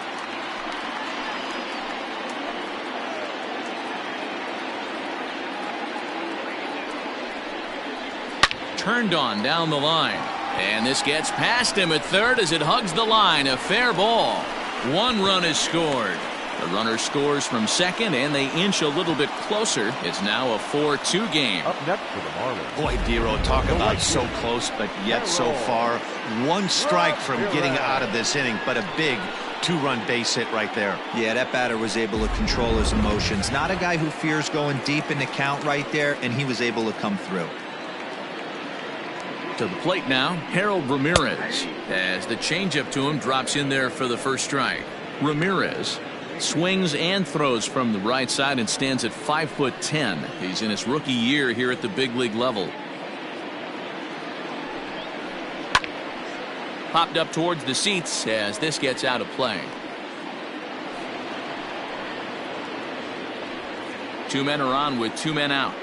Turned on down the line. And this gets past him at third as it hugs the line. A fair ball. One run is scored. The runner scores from second, and they inch a little bit closer. It's now a 4-2 game. Up next for the Marlins. Boy, Dero, talk about so close, but yet so far. One strike from getting out of this inning, but a big two-run base hit right there. Yeah, that batter was able to control his emotions. Not a guy who fears going deep in the count right there, and he was able to come through. To the plate now, Harold Ramirez, as the changeup to him drops in there for the first strike. Ramirez swings and throws from the right side and stands at 5'10". He's in his rookie year here at the big league level. Popped up towards the seats as this gets out of play. Two men are on with two men out.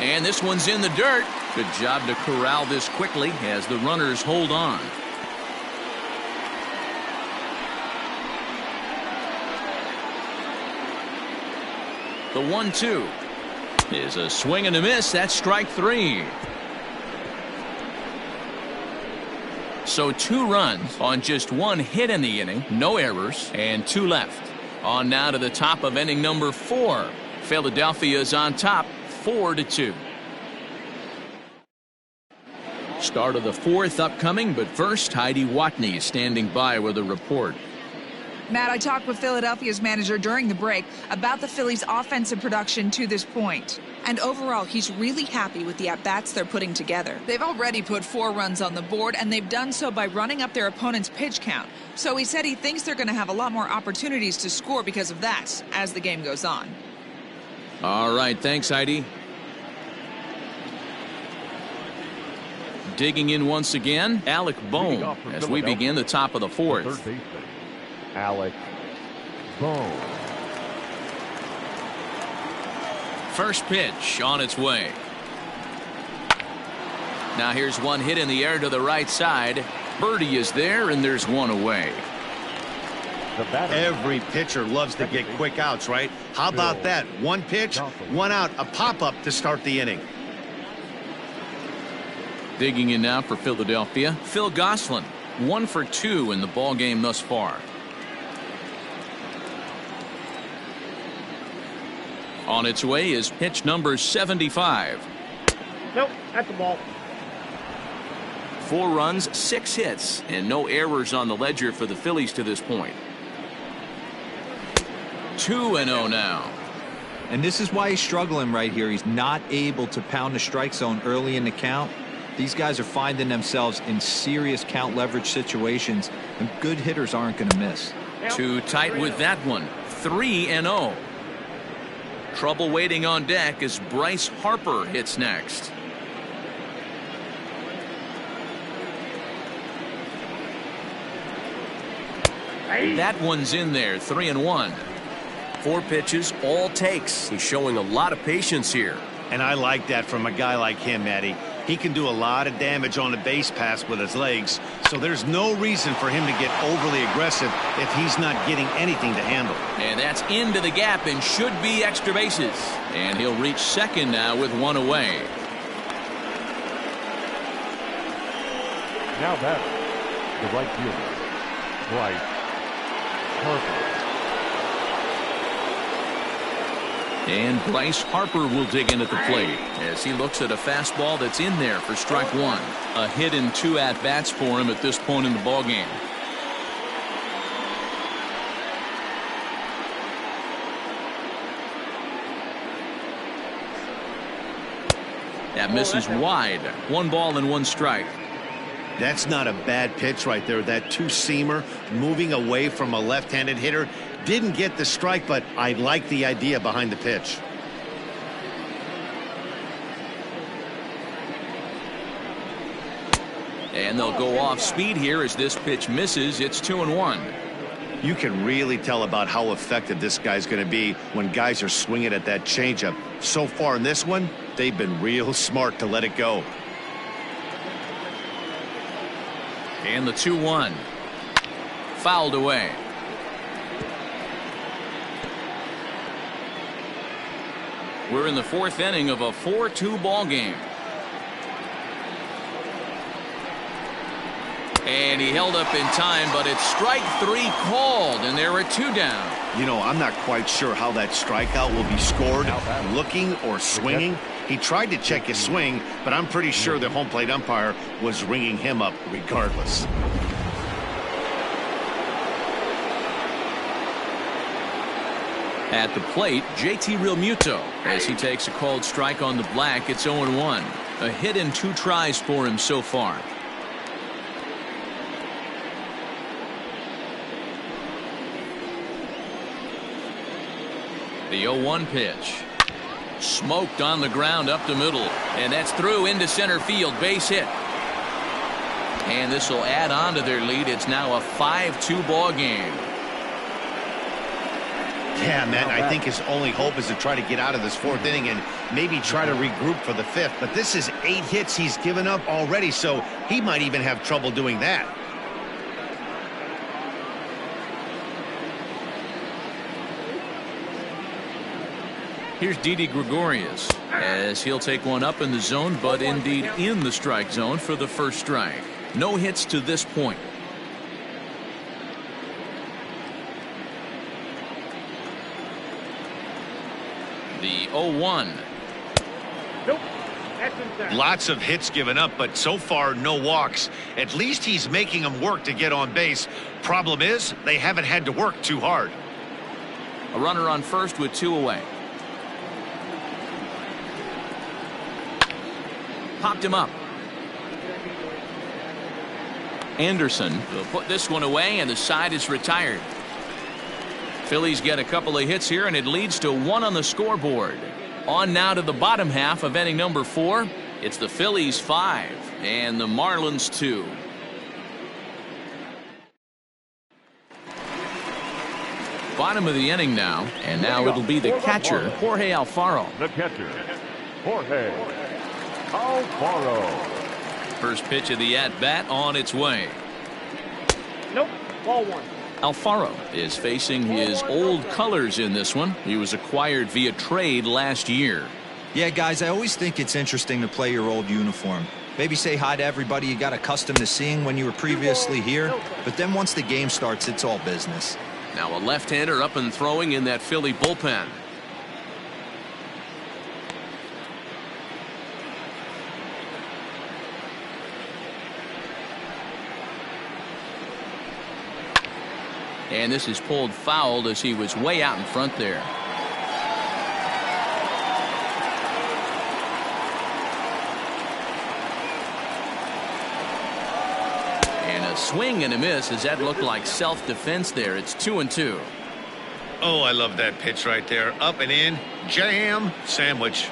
And this one's in the dirt. Good job to corral this quickly as the runners hold on. The 1-2 is a swing and a miss. That's strike three. So two runs on just one hit in the inning. No errors and two left. On now to the top of inning number 4. Philadelphia's on top 4-2. Start of the 4th upcoming, but first Heidi Watney is standing by with a report. Matt, I talked with Philadelphia's manager during the break about the Phillies' offensive production to this point. And overall, he's really happy with the at-bats they're putting together. They've already put 4 runs on the board, and they've done so by running up their opponent's pitch count. So he said he thinks they're going to have a lot more opportunities to score because of that as the game goes on. All right, thanks, Heidi. Digging in once again, Alec Bohm, as we begin the top of the 4th. Third baseman, Alec Bohm. First pitch on its way. Now here's one hit in the air to the right side. Birdie is there, and there's one away. Every pitcher loves to get quick outs, right? How about that? One pitch, one out, a pop-up to start the inning. Digging in now for Philadelphia, Phil Gosselin, 1 for 2 in the ball game thus far. On its way is pitch number 75. Nope, that's the ball. 4 runs, 6 hits, and no errors on the ledger for the Phillies to this point. 2-0 now. And this is why he's struggling right here. He's not able to pound the strike zone early in the count. These guys are finding themselves in serious count leverage situations, and good hitters aren't going to miss. Too tight with that one. 3-0. Trouble waiting on deck as Bryce Harper hits next. That one's in there. 3-1. 4 pitches, all takes. He's showing a lot of patience here. And I like that from a guy like him, Matty. He can do a lot of damage on a base pass with his legs, so there's no reason for him to get overly aggressive if he's not getting anything to handle. And that's into the gap and should be extra bases. And he'll reach second now with 1 away. Now batting, the right fielder, Bryce Harper. And Bryce Harper will dig in at the plate as he looks at a fastball that's in there for strike 1. A hit and 2 at-bats for him at this point in the ballgame. That misses wide. 1 ball and 1 strike. That's not a bad pitch right there. That two-seamer moving away from a left-handed hitter. Didn't get the strike, but I like the idea behind the pitch. And they'll go off speed here as this pitch misses. It's 2-1. You can really tell about how effective this guy's going to be when guys are swinging at that changeup. So far in this one, they've been real smart to let it go. And the 2-1. Fouled away. We're in the fourth inning of a 4-2 ball game. And he held up in time, but it's strike 3 called, and there are 2 down. You know, I'm not quite sure how that strikeout will be scored, looking or swinging. He tried to check his swing, but I'm pretty sure the home plate umpire was ringing him up regardless. At the plate, JT Realmuto as he takes a called strike on the black. It's 0-1. A hit and 2 tries for him so far. The 0-1 pitch. Smoked on the ground up the middle. And that's through into center field. Base hit. And this will add on to their lead. It's now a 5-2 ball game. Yeah, man, I think his only hope is to try to get out of this fourth inning and maybe try to regroup for the fifth. But this is 8 hits he's given up already, so he might even have trouble doing that. Here's Didi Gregorius as he'll take one up in the zone, but indeed in the strike zone for the first strike. No hits to this point. The 0-1. Nope. That's inside. Lots of hits given up, but so far no walks. At least he's making them work to get on base. Problem is, they haven't had to work too hard. A runner on first with 2 away. Popped him up. Anderson will put this one away, and the side is retired. Phillies get a couple of hits here, and it leads to 1 on the scoreboard. On now to the bottom half of inning number 4. It's the Phillies 5 and the Marlins 2. Bottom of the inning now, and now it'll be the catcher, Jorge Alfaro. The catcher, Jorge Alfaro. First pitch of the at-bat on its way. Nope. Ball 1. Alfaro is facing his old colors in this one. He was acquired via trade last year. Yeah, guys, I always think it's interesting to play your old uniform. Maybe say hi to everybody you got accustomed to seeing when you were previously here. But then once the game starts, it's all business. Now a left-hander up and throwing in that Philly bullpen. And this is pulled fouled as he was way out in front there. And a swing and a miss as that looked like self-defense there. It's 2-2. Oh, I love that pitch right there. Up and in. Jam. Sandwich.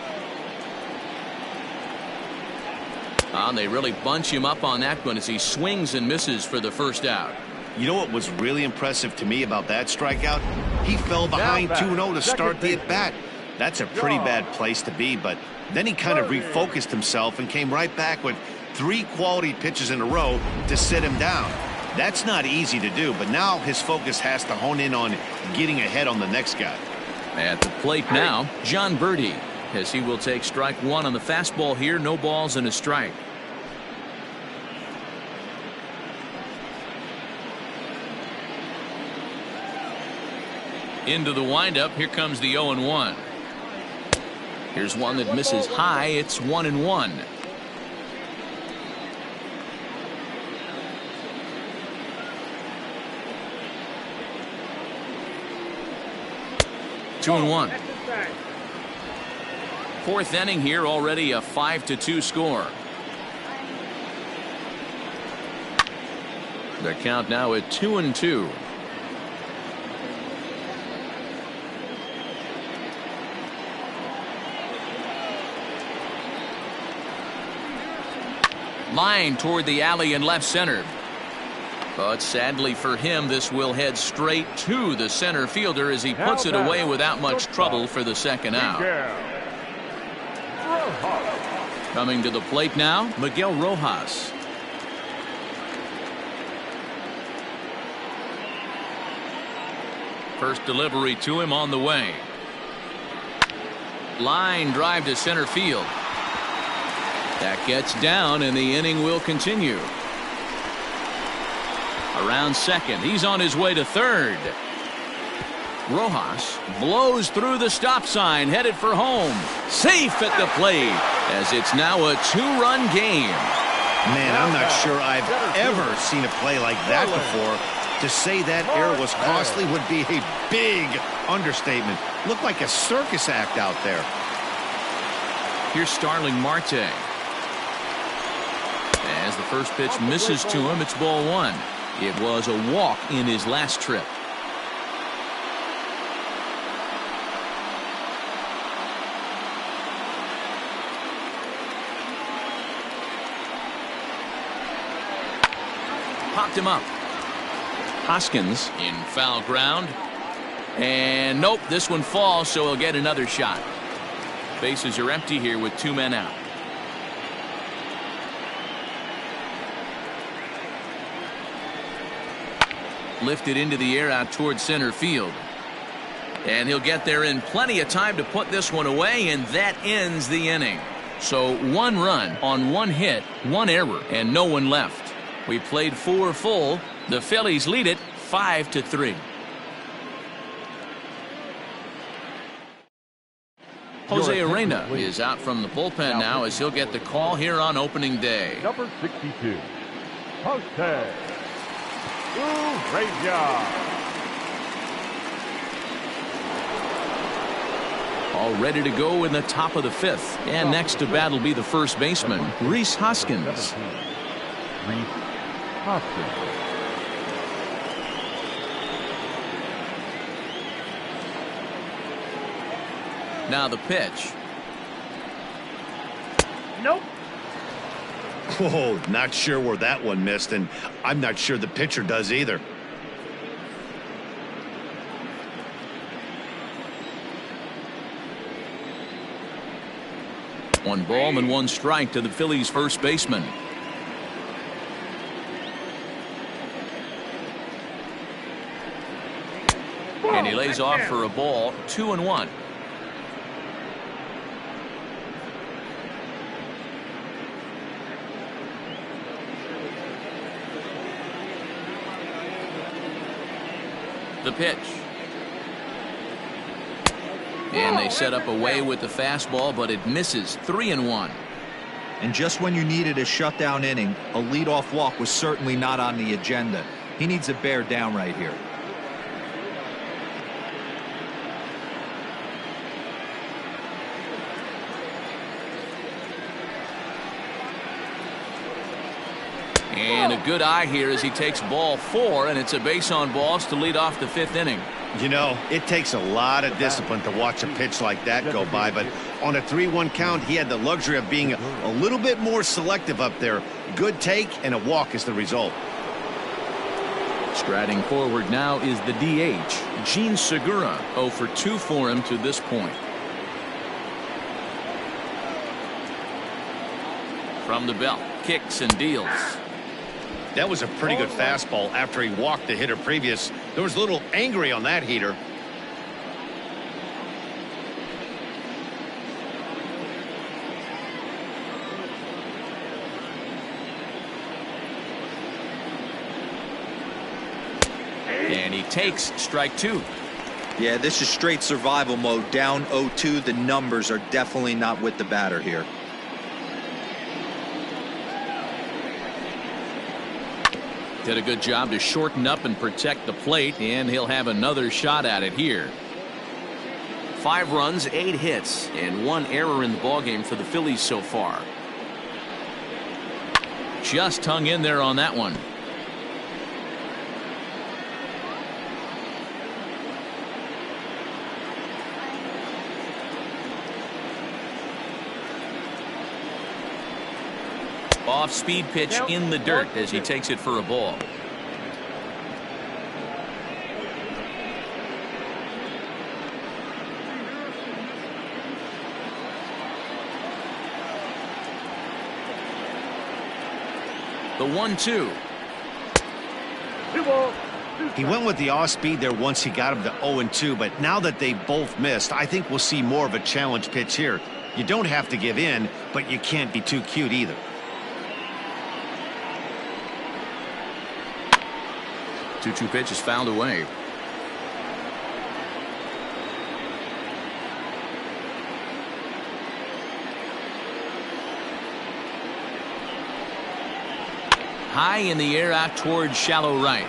They really bunch him up on that one as he swings and misses for the first out. You know what was really impressive to me about that strikeout? He fell behind 2-0 to start the at-bat. That's a pretty bad place to be, but then he kind of refocused himself and came right back with 3 quality pitches in a row to sit him down. That's not easy to do, but now his focus has to hone in on getting ahead on the next guy. At the plate now, John Birdie, as he will take strike 1 on the fastball here. No balls and a strike. Into the windup. Here comes the 0-1. Here's one that misses high. It's 1-1. Two and 1. Fourth inning here, already a 5-2 score. The count now at 2-2. Line toward the alley in left center. But sadly for him, this will head straight to the center fielder as he puts it away without much trouble for the second out. Coming to the plate now, Miguel Rojas. First delivery to him on the way. Line drive to center field. That gets down, and the inning will continue. Around second, he's on his way to third. Rojas blows through the stop sign, headed for home. Safe at the plate, as it's now a 2-run game. Man, I'm not sure I've ever seen a play like that before. To say that error was costly would be a big understatement. Looked like a circus act out there. Here's Starling Marte. As the first pitch misses to him, it's ball 1. It was a walk in his last trip. Popped him up. Hoskins in foul ground. And nope, this one falls, so he'll get another shot. Bases are empty here with 2 men out. Lifted into the air out toward center field. And he'll get there in plenty of time to put this one away, and that ends the inning. So 1 run on 1 hit, 1 error, and no one left. We played 4 full. The Phillies lead it 5-3. Jose Arena is out from the bullpen now as he'll get the call here on opening day. Number 62, Jose Urrea. All ready to go in the top of the 5th. And next to bat will be the first baseman, Rhys Hoskins. Rhys Hoskins. Now the pitch. Nope. Whoa, not sure where that one missed, and I'm not sure the pitcher does either. One ball and 1 strike to the Phillies first baseman. And he lays off for a ball, 2-1. The pitch. And they set up away with the fastball, but it misses. 3-1. And just when you needed a shutdown inning, a leadoff walk was certainly not on the agenda. He needs to bear down right here. And a good eye here as he takes ball 4, and it's a base on balls to lead off the 5th inning. You know, it takes a lot of discipline to watch a pitch like that go by, but on a 3-1 count, he had the luxury of being a little bit more selective up there. Good take, and a walk is the result. Striding forward now is the DH, Gene Segura. 0 for 2 for him to this point. From the belt, kicks and deals. That was a pretty good fastball after he walked the hitter previous. There was a little angry on that heater. And he takes strike 2. Yeah, this is straight survival mode. Down 0-2. The numbers are definitely not with the batter here. Did a good job to shorten up and protect the plate, and he'll have another shot at it here. 5 runs, 8 hits, and 1 error in the ballgame for the Phillies so far. Just hung in there on that one. Off-speed pitch in the dirt as he takes it for a ball. The 1-2. He went with the off speed there once he got him to 0-2, but now that they both missed, I think we'll see more of a challenge pitch here. You don't have to give in, but you can't be too cute either. The 2-2 pitch is fouled away. High in the air out towards shallow right.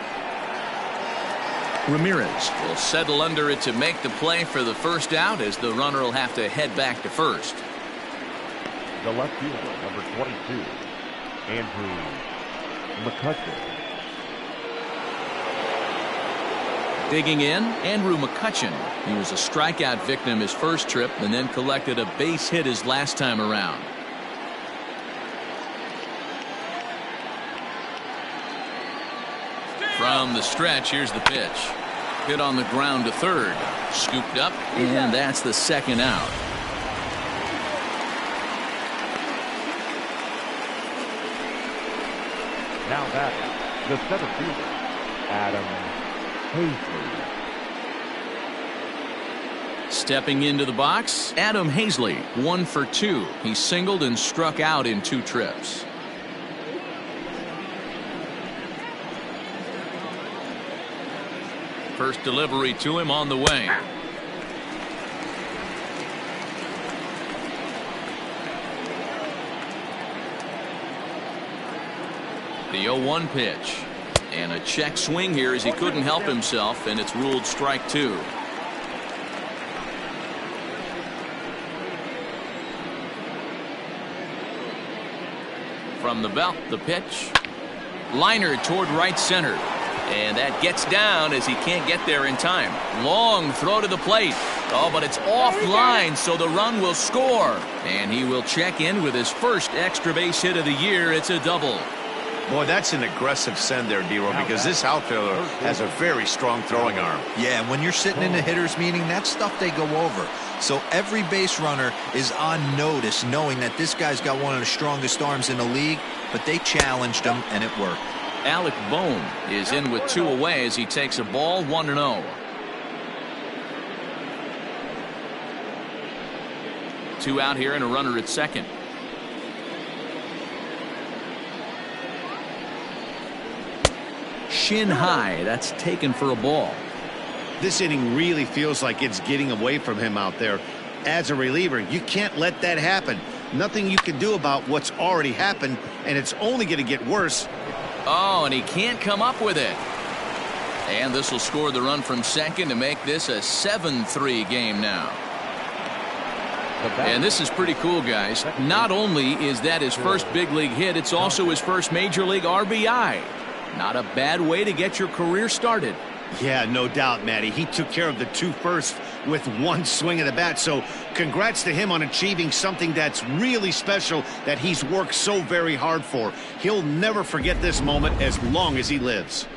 Ramirez will settle under it to make the play for the first out, as the runner will have to head back to first. The left fielder, number 22, Andrew McCutcheon. Digging in, Andrew McCutcheon. He was a strikeout victim his first trip and then collected a base hit his last time around. From the stretch, here's the pitch. Hit on the ground to third. Scooped up, and that's the second out. Now batting, the center fielder, Adam Hazley. Stepping into the box, Adam Hazley, 1 for 2. He singled and struck out in 2 trips. First delivery to him on the way. The 0-1 pitch. And a check swing here as he couldn't help himself, and it's ruled strike 2. From the belt, the pitch. Liner toward right center. And that gets down as he can't get there in time. Long throw to the plate. Oh, but it's offline, so the run will score. And he will check in with his first extra base hit of the year. It's a double. Boy, that's an aggressive send there, D-Roll, because this outfielder has a very strong throwing arm. Yeah, and when you're sitting in a hitter's meeting, that's stuff they go over. So every base runner is on notice, knowing that this guy's got one of the strongest arms in the league, but they challenged him, and it worked. Alec Bohm is in with 2 away as he takes a ball, 1-0. 2 out here and a runner at second. Shin high, that's taken for a ball. This inning really feels like it's getting away from him out there. As a reliever, you can't let that happen. Nothing you can do about what's already happened, and it's only going to get worse. Oh, and he can't come up with it. And this will score the run from second to make this a 7-3 game now. And this is pretty cool, guys. Not only is that his first big league hit, it's also his first major league RBI. Not a bad way to get your career started. Yeah, no doubt, Matty. He took care of the 2 first with 1 swing of the bat. So congrats to him on achieving something that's really special that he's worked so very hard for. He'll never forget this moment as long as he lives.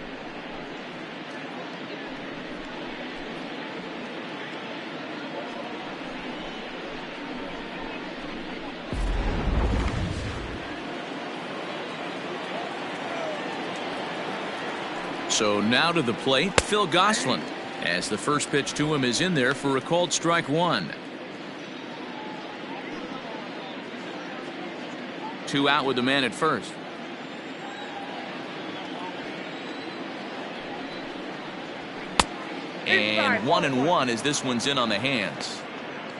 So now to the plate, Phil Gosselin, as the first pitch to him is in there for a called strike 1. 2 out with the man at first. And 1-1 as this one's in on the hands.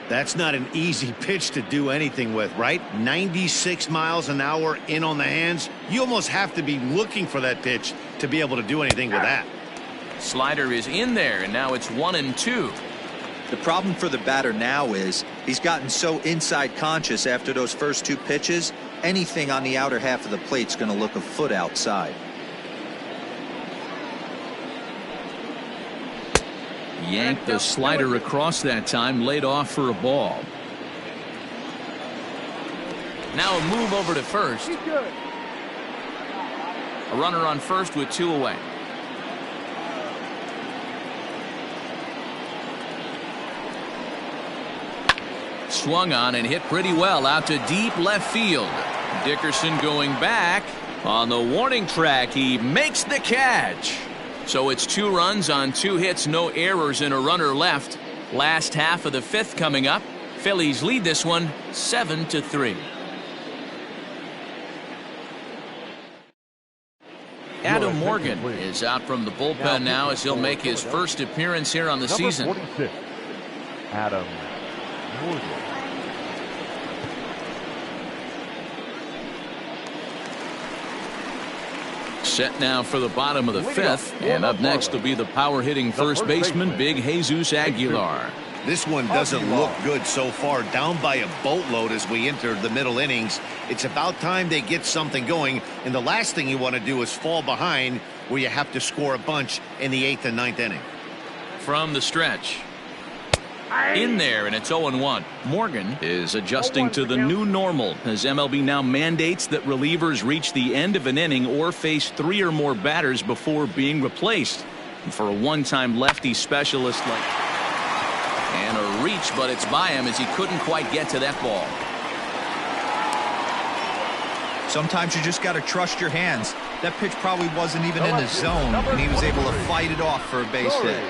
That's not an easy pitch to do anything with, right? 96 miles an hour in on the hands. You almost have to be looking for that pitch to be able to do anything with that. Slider is in there, and now it's 1-2. The problem for the batter now is he's gotten so inside conscious after those first 2 pitches, anything on the outer half of the plate's going to look a foot outside. Yanked the slider across that time, laid off for a ball. Now a move over to first. A runner on first with 2 away. Swung on and hit pretty well out to deep left field. Dickerson going back on the warning track. He makes the catch. So it's 2 runs on 2 hits, no errors, and a runner left. Last half of the 5th coming up. Phillies lead this one 7-3. Adam Morgan is out from the bullpen now as he'll make his first appearance here on the season. 46, Adam Morgan. Set now for the bottom of the 5th, and up next will be the power-hitting first baseman, Big Jesus Aguilar. This one doesn't look good so far, down by a boatload as we enter the middle innings. It's about time they get something going, and the last thing you want to do is fall behind where you have to score a bunch in the 8th and 9th inning. From the stretch. In there, and it's 0-1. Morgan is adjusting to the new normal as MLB now mandates that relievers reach the end of an inning or face 3 or more batters before being replaced. And for a one-time lefty specialist like... And a reach, but it's by him as he couldn't quite get to that ball. Sometimes you just got to trust your hands. That pitch probably wasn't even in the zone, and he was able to fight it off for a base hit.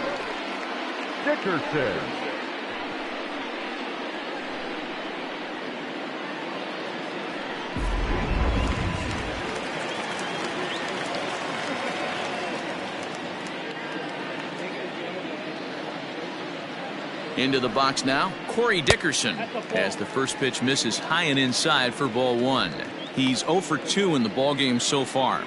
Dickerson. Into the box now, Corey Dickerson, as the first pitch misses high and inside for ball 1. He's 0 for 2 in the ballgame so far.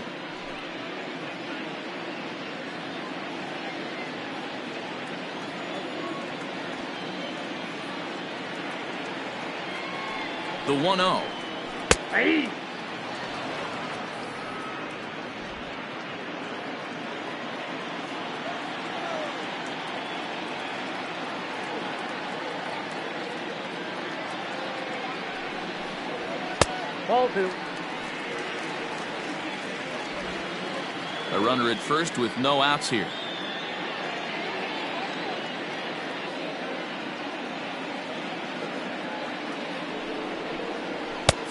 The 1-0. Hey. Ball 2. A runner at first with no outs here.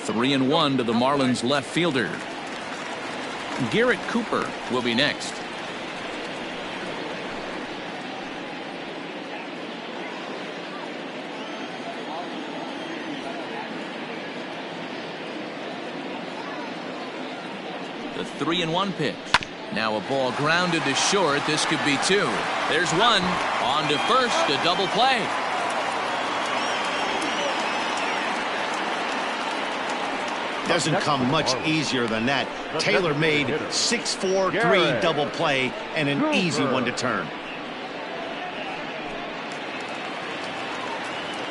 Three and 1 to the Marlins left fielder. Garrett Cooper will be next. The 3-1 pitch. Now a ball grounded to short. This could be 2. There's 1. On to first. A double play. Doesn't come much easier than that. Taylor made 6-4-3 double play and an easy one to turn.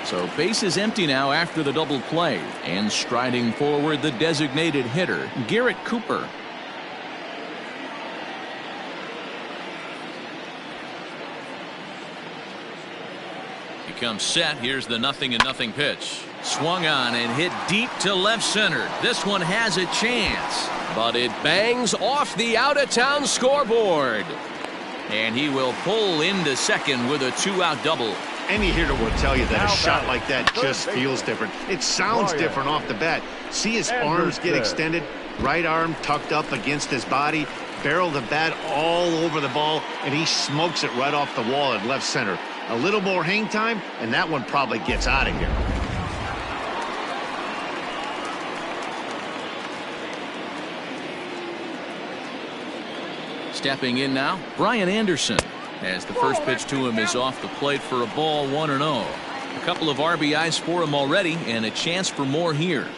So base is empty now after the double play, and striding forward the designated hitter, Garrett Cooper. He comes set. Here's the 0-0 pitch. Swung on and hit deep to left center. This one has a chance, but it bangs off the out-of-town scoreboard. And he will pull into second with a 2-out double. Any hitter will tell you that a shot like that just feels different. It sounds different off the bat. See his arms get extended, right arm tucked up against his body, barrel the bat all over the ball, and he smokes it right off the wall at left center. A little more hang time, and that one probably gets out of here. Stepping in now, Brian Anderson, as the first pitch to him is off the plate for a ball 1-0. A couple of RBIs for him already, and a chance for more here.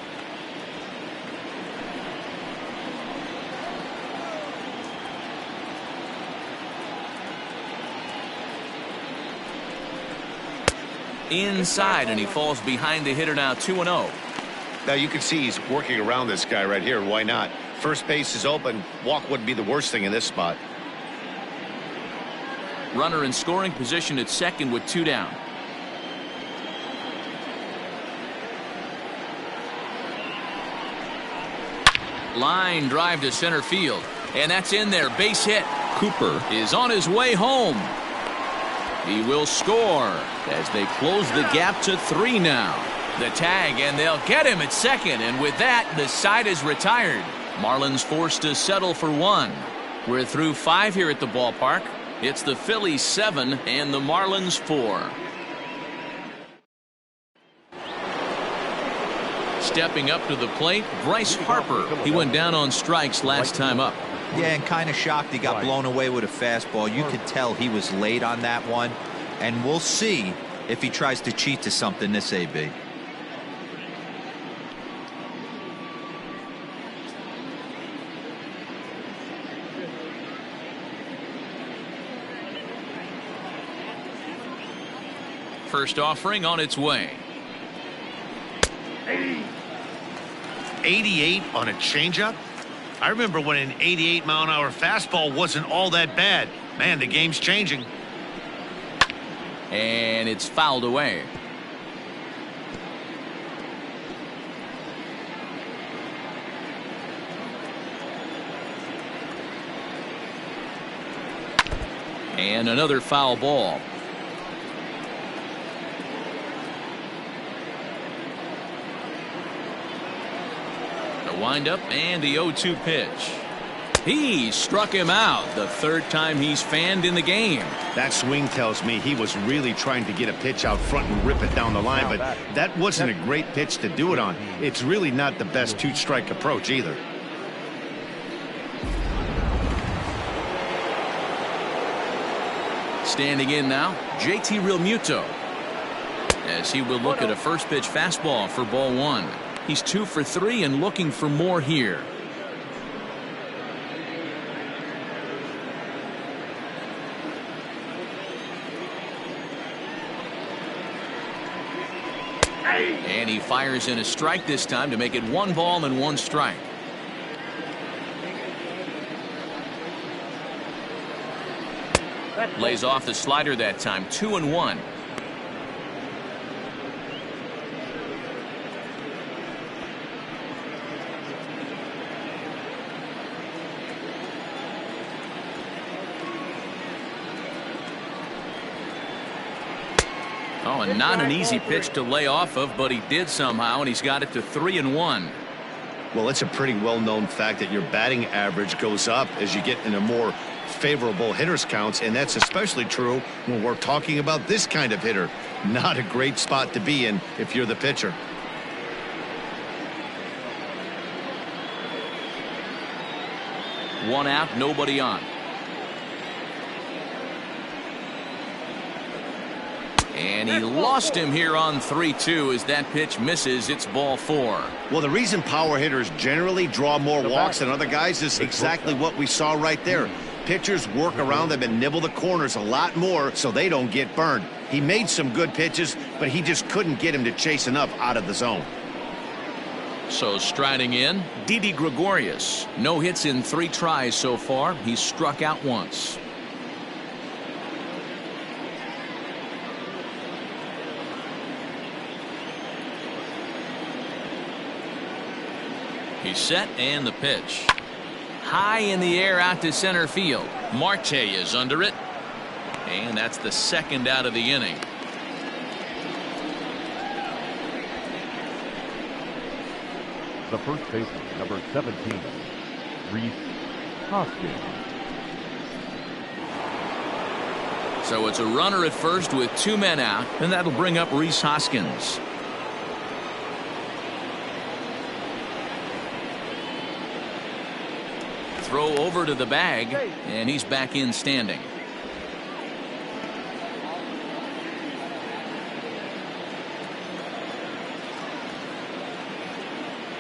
Inside, and he falls behind the hitter now. 2-0. Now you can see he's working around this guy right here. Why not? First base is open. Walk wouldn't be the worst thing in this spot. Runner in scoring position at second with 2 down. Line drive to center field. And that's in there. Base hit. Cooper is on his way home. He will score as they close the gap to 3 now. The tag, and they'll get him at second. And with that, the side is retired. Marlins forced to settle for 1. We're through 5 here at the ballpark. It's the Phillies 7 and the Marlins 4. Stepping up to the plate, Bryce Harper. He went down on strikes last time up. Yeah, and kind of shocked he got blown away with a fastball. You could tell he was late on that one. And we'll see if he tries to cheat to something this AB. First offering on its way. 88 on a changeup? I remember when an 88-mile-an-hour fastball wasn't all that bad. Man, the game's changing. And it's fouled away. And another foul ball. Windup and the 0-2 pitch. He struck him out the 3rd time he's fanned in the game. That swing tells me he was really trying to get a pitch out front and rip it down the line, but that wasn't a great pitch to do it on. It's really not the best 2-strike approach either. Standing in now, JT Realmuto, as he will look at a first pitch fastball for ball 1. He's 2 for 3 and looking for more here. And he fires in a strike this time to make it 1 ball and 1 strike. Lays off the slider that time. 2-1. Oh, and not an easy pitch to lay off of, but he did somehow, and he's got it to 3-1. Well, it's a pretty well-known fact that your batting average goes up as you get in a more favorable hitters counts, and that's especially true when we're talking about this kind of hitter. Not a great spot to be in if you're the pitcher. One out, nobody on. And he lost him here on 3-2 as that pitch misses. It's ball 4. Well, the reason power hitters generally draw more walks than other guys is exactly what we saw right there. Pitchers work around them and nibble the corners a lot more so they don't get burned. He made some good pitches, but he just couldn't get him to chase enough out of the zone. So striding in, Didi Gregorius. No hits in 3 tries so far. He's struck out once. He's set, and the pitch. High in the air out to center field. Marte is under it. And that's the 2nd out of the inning. The first baseman, number 17, Rhys Hoskins. So it's a runner at first with 2 men out, and that'll bring up Rhys Hoskins. Throw over to the bag, and he's back in standing.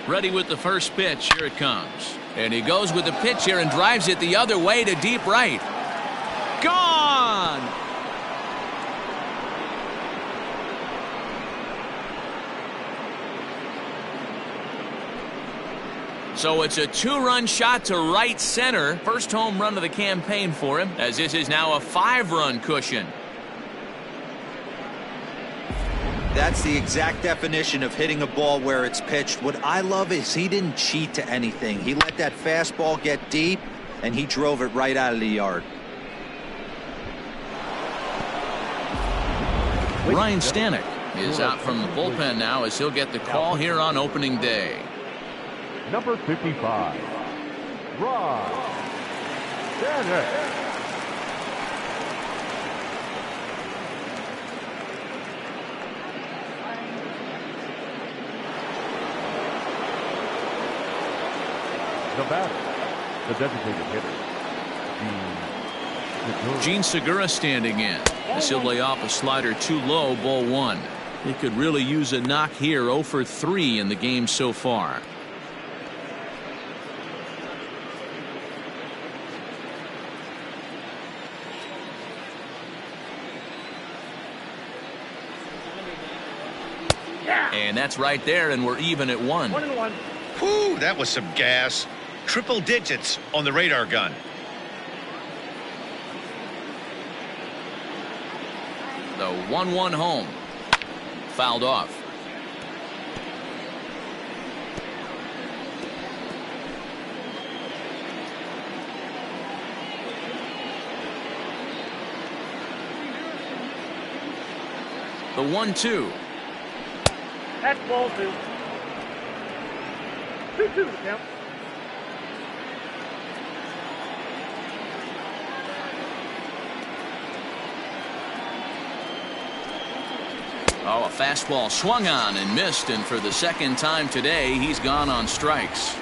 Ready with the first pitch. Here it comes. And he goes with the pitch here and drives it the other way to deep right. Gone! So it's a 2-run shot to right center. First home run of the campaign for him, as this is now a 5-run cushion. That's the exact definition of hitting a ball where it's pitched. What I love is he didn't cheat to anything. He let that fastball get deep, and he drove it right out of the yard. Ryan Stanek is out from the bullpen now as he'll get the call here on opening day. Number 55, Ryan Stanek. The batter, the designated hitter, Gene Segura standing in as he'll lay off a slider too low, ball 1. He could really use a knock here. 0 for 3 in the game so far. And that's right there, and we're even at 1. 1-1. Whew, that was some gas. Triple digits on the radar gun. The 1-1 home. Fouled off. The 1-2. That's ball 2. 2-2 the count. Oh, a fastball swung on and missed, and for the second time today, he's gone on strikes.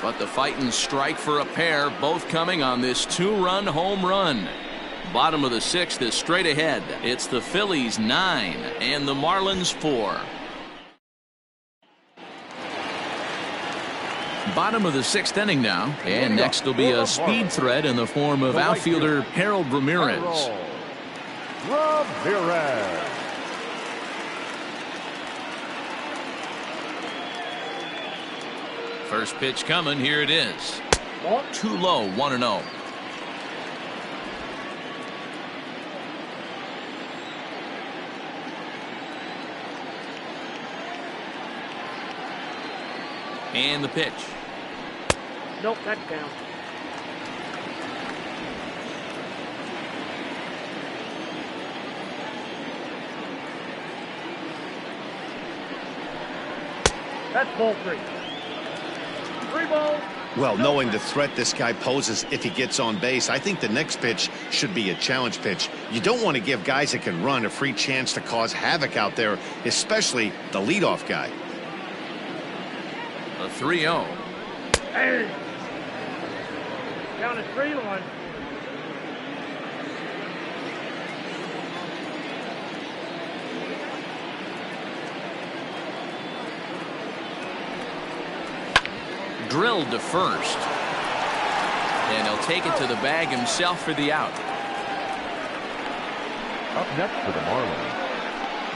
But the fighting strike for a pair, both coming on this 2-run home run. Bottom of the 6th is straight ahead. It's the Phillies 9 and the Marlins 4. Bottom of the 6th inning now, and next will be a speed threat in the form of outfielder Harold Ramirez. First pitch coming, here it is. Too low, 1-0. And the pitch. Nope, that's down. That's ball 3. 3 balls. Well, knowing the threat this guy poses if he gets on base, I think the next pitch should be a challenge pitch. You don't want to give guys that can run a free chance to cause havoc out there, especially the leadoff guy. A 3-0. Hey. Down to 3-1. Drilled to first. And he'll take it to the bag himself for the out. Up next for the Marlins,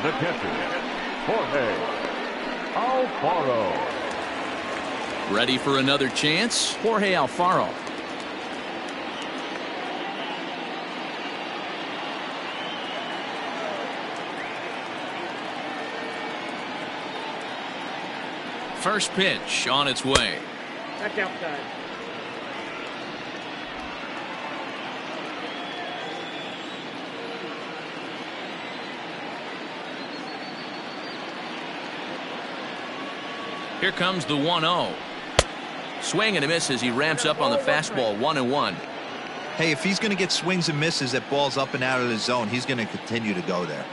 the catcher, Jorge Alfaro. Ready for another chance? Jorge Alfaro. First pitch on its way. That's outside. Here comes the 1-0. Swing and a miss as he ramps up on the fastball. 1-1. Hey, if he's going to get swings and misses at balls up and out of the zone, he's going to continue to go there.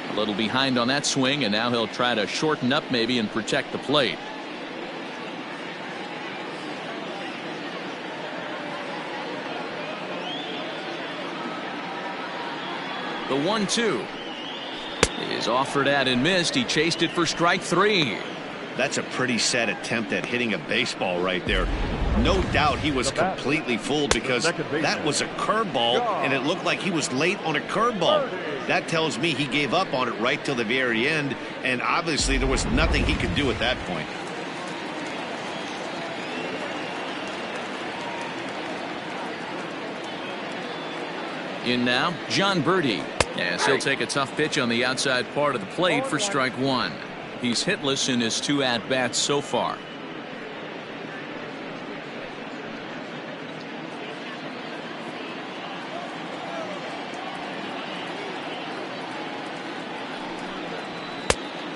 A little behind on that swing, and now he'll try to shorten up maybe and protect the plate. The 1-2 is offered at and missed. He chased it for strike 3. That's a pretty sad attempt at hitting a baseball right there. No doubt he was completely fooled because that was a curveball and it looked like he was late on a curveball. That tells me he gave up on it right till the very end, and obviously there was nothing he could do at that point. In now, John Birdie. Yes, he'll take a tough pitch on the outside part of the plate for strike 1. He's hitless in his 2 at-bats so far.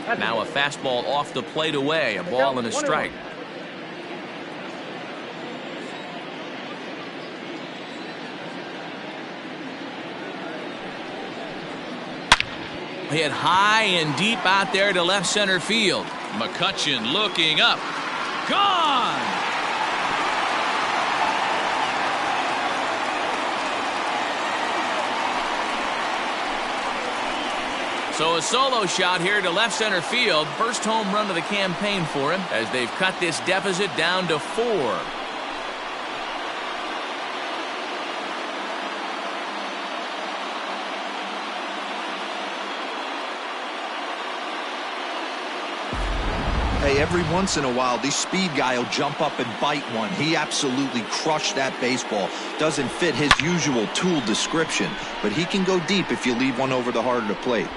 Now a fastball off the plate away. A ball and a strike. Hit high and deep out there to left center field. McCutchen looking up. Gone! So a solo shot here to left center field. First home run of the campaign for him as they've cut this deficit down to 4. Hey, every once in a while, this speed guy will jump up and bite one. He absolutely crushed that baseball. Doesn't fit his usual tool description, but he can go deep if you leave one over the heart of the plate.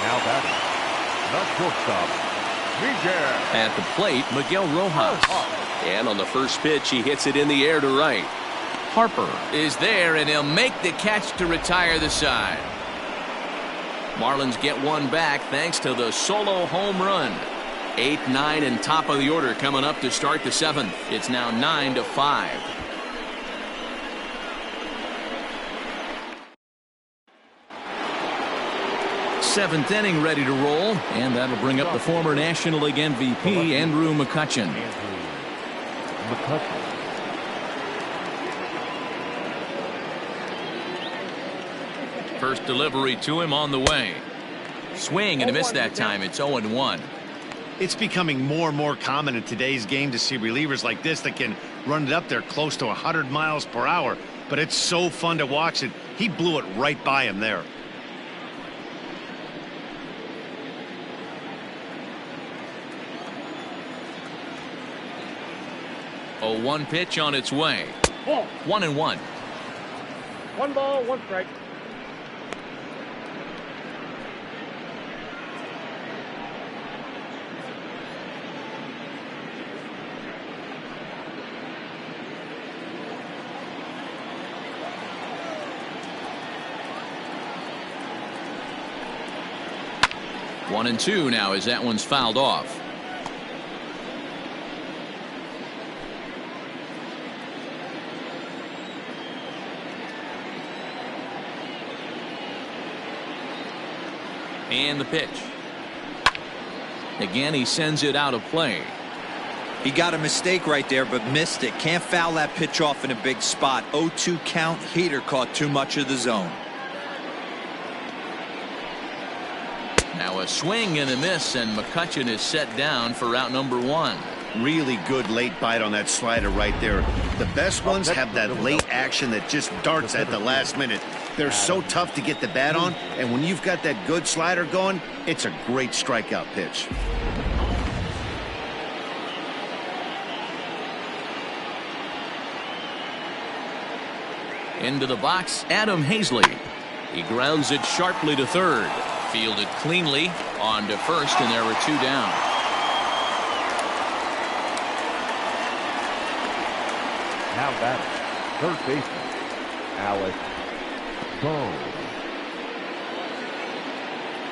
Now batting, the shortstop, Miguel. At the plate, Miguel Rojas. And on the first pitch, he hits it in the air to right. Harper is there, and he'll make the catch to retire the side. Marlins get one back thanks to the solo home run. 8, 9, and top of the order coming up to start the 7th. It's now 9-5. Seventh inning ready to roll, and that'll bring up the former National League MVP, Andrew McCutchen. First delivery to him on the way. Swing and a miss that time. It's 0-1. It's becoming more and more common in today's game to see relievers like this that can run it up there close to 100 miles per hour. But it's so fun to watch it. He blew it right by him there. A 1 pitch on its way. Ball. 1-1. 1 ball, 1 strike. One and 2 now as that one's fouled off. And the pitch. Again, he sends it out of play. He got a mistake right there, but missed it. Can't foul that pitch off in a big spot. 0-2 count. Heater caught too much of the zone. Now a swing and a miss, and McCutchen is set down for out number 1. Really good late bite on that slider right there. The best ones have that late action that just darts at the last minute. They're so tough to get the bat on, and when you've got that good slider going, it's a great strikeout pitch. Into the box, Adam Hazley. He grounds it sharply to third. Fielded cleanly on to first, and there were 2 down. Now batting, third baseman, Alex Bohm.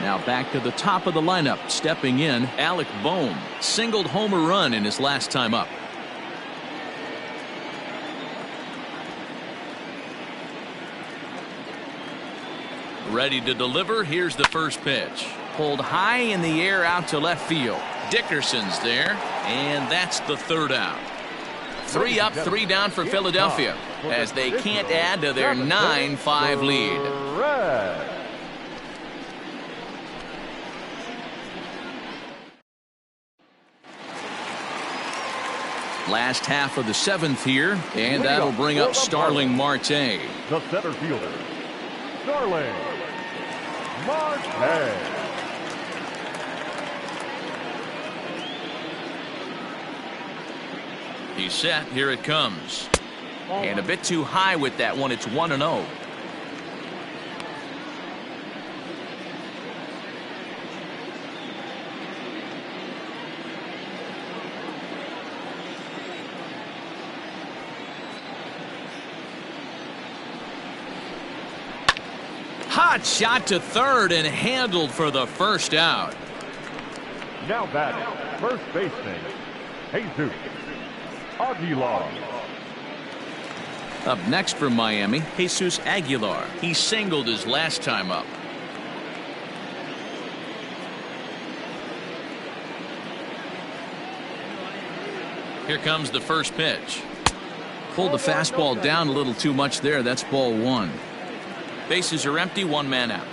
Now back to the top of the lineup. Stepping in, Alec Bohm. Singled homer run in his last time up. Ready to deliver. Here's the first pitch. Pulled high in the air out to left field. Dickerson's there, and that's the 3rd out. 3 up, 3 down for Philadelphia as they can't add to their 9-5 lead. Last half of the 7th here, and that'll bring up Starling Marte. The center fielder, Starling Marte. He's set. Here it comes. And a bit too high with that one. It's 1-0. Hot shot to third and handled for the first out. Now batting, first baseman, Jesus Aguilar. Up next for Miami, Jesus Aguilar. He singled his last time up. Here comes the first pitch. Pulled the fastball down a little too much there. That's ball one. Bases are empty, one man out.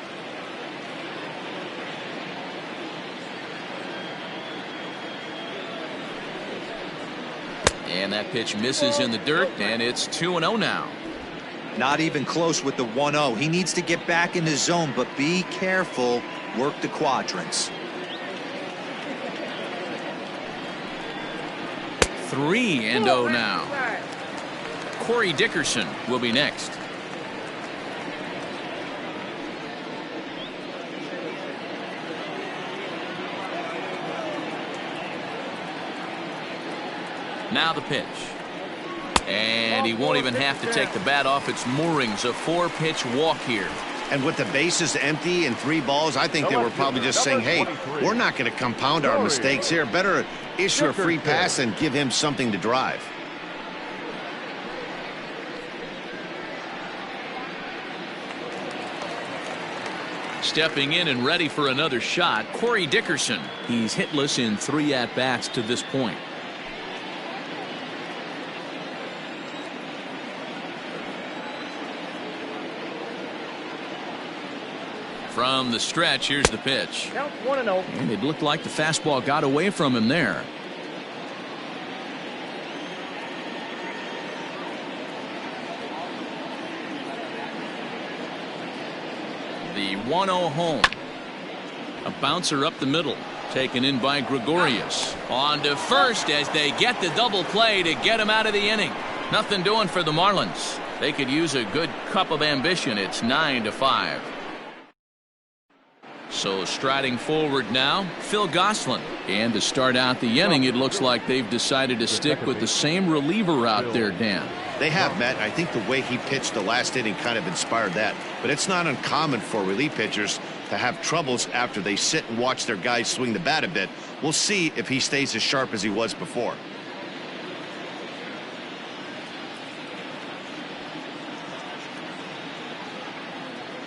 And that pitch misses in the dirt, and it's 2-0 now. Not even close with the 1-0. He needs to get back in the zone, but be careful. Work the quadrants. 3-0 now. Corey Dickerson will be next. Now the pitch. And he won't even have to take the bat off its moorings. A 4-pitch walk here. And with the bases empty and 3 balls, I think they were probably just saying, hey, we're not going to compound our mistakes here. Better issue a free pass and give him something to drive. Stepping in and ready for another shot, Corey Dickerson. He's hitless in 3 at-bats to this point. From the stretch, here's the pitch. Count 1-0. And it looked like the fastball got away from him there. The 1-0 home. A bouncer up the middle. Taken in by Gregorius. On to first as they get the double play to get him out of the inning. Nothing doing for the Marlins. They could use a good cup of ambition. It's 9-5. So striding forward now, Phil Gosselin. And to start out the inning, it looks like they've decided to stick with the same reliever out there, Dan. They have, Matt. I think the way he pitched the last inning kind of inspired that. But it's not uncommon for relief pitchers to have troubles after they sit and watch their guys swing the bat a bit. We'll see if he stays as sharp as he was before.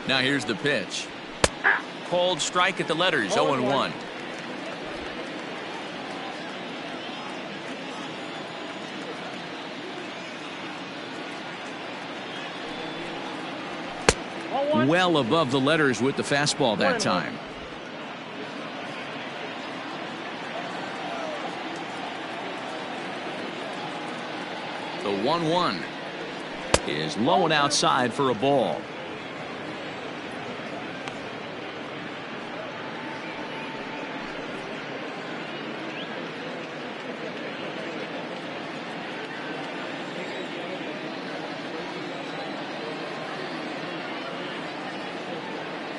Now here's the pitch. Cold strike at the letters, 0-1. Well above the letters with the fastball that time. The 1-1 is low and outside for a ball.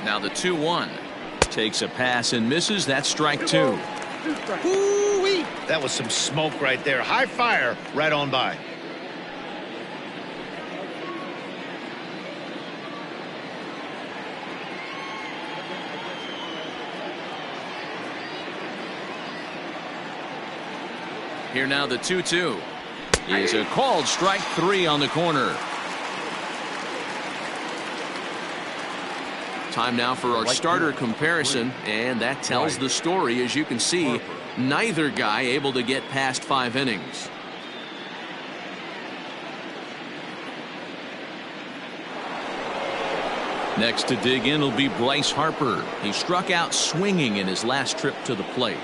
Now the 2-1 takes a pass and misses. That's strike 2. Ooh-wee. That was some smoke right there. High fire right on by. Here now the 2-2 is a called strike 3 on the corner. Time now for our starter comparison, and that tells the story. As you can see, neither guy able to get past 5 innings. Next to dig in will be Bryce Harper. He struck out swinging in his last trip to the plate.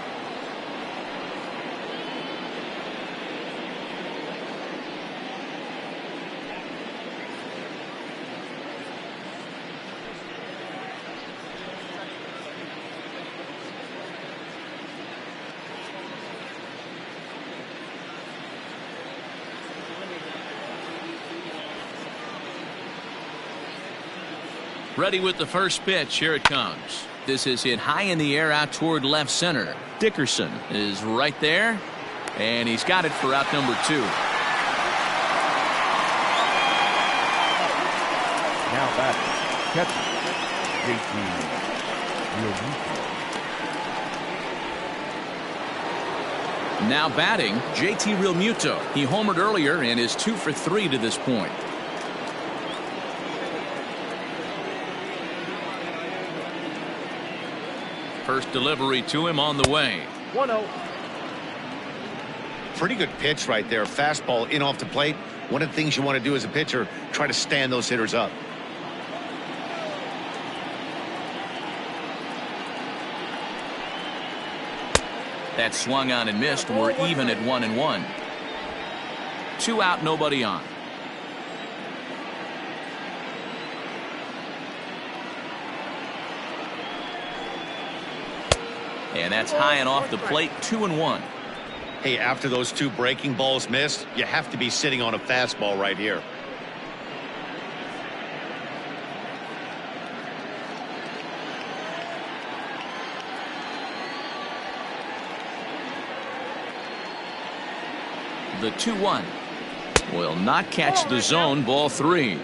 Ready with the first pitch. Here it comes. This is hit high in the air out toward left center. Dickerson is right there, and he's got it for out number 2. Now batting, catcher, Now batting, JT Realmuto. He homered earlier and is 2 for 3 to this point. First delivery to him on the way. 1-0. Pretty good pitch right there. Fastball in off the plate. One of the things you want to do as a pitcher, try to stand those hitters up. That swung on and missed. We're even at 1-1. 2 out, nobody on. And that's high and off the plate. 2-1. Hey, after those 2 breaking balls missed, you have to be sitting on a fastball right here. The 2-1 will not catch the zone. Ball 3.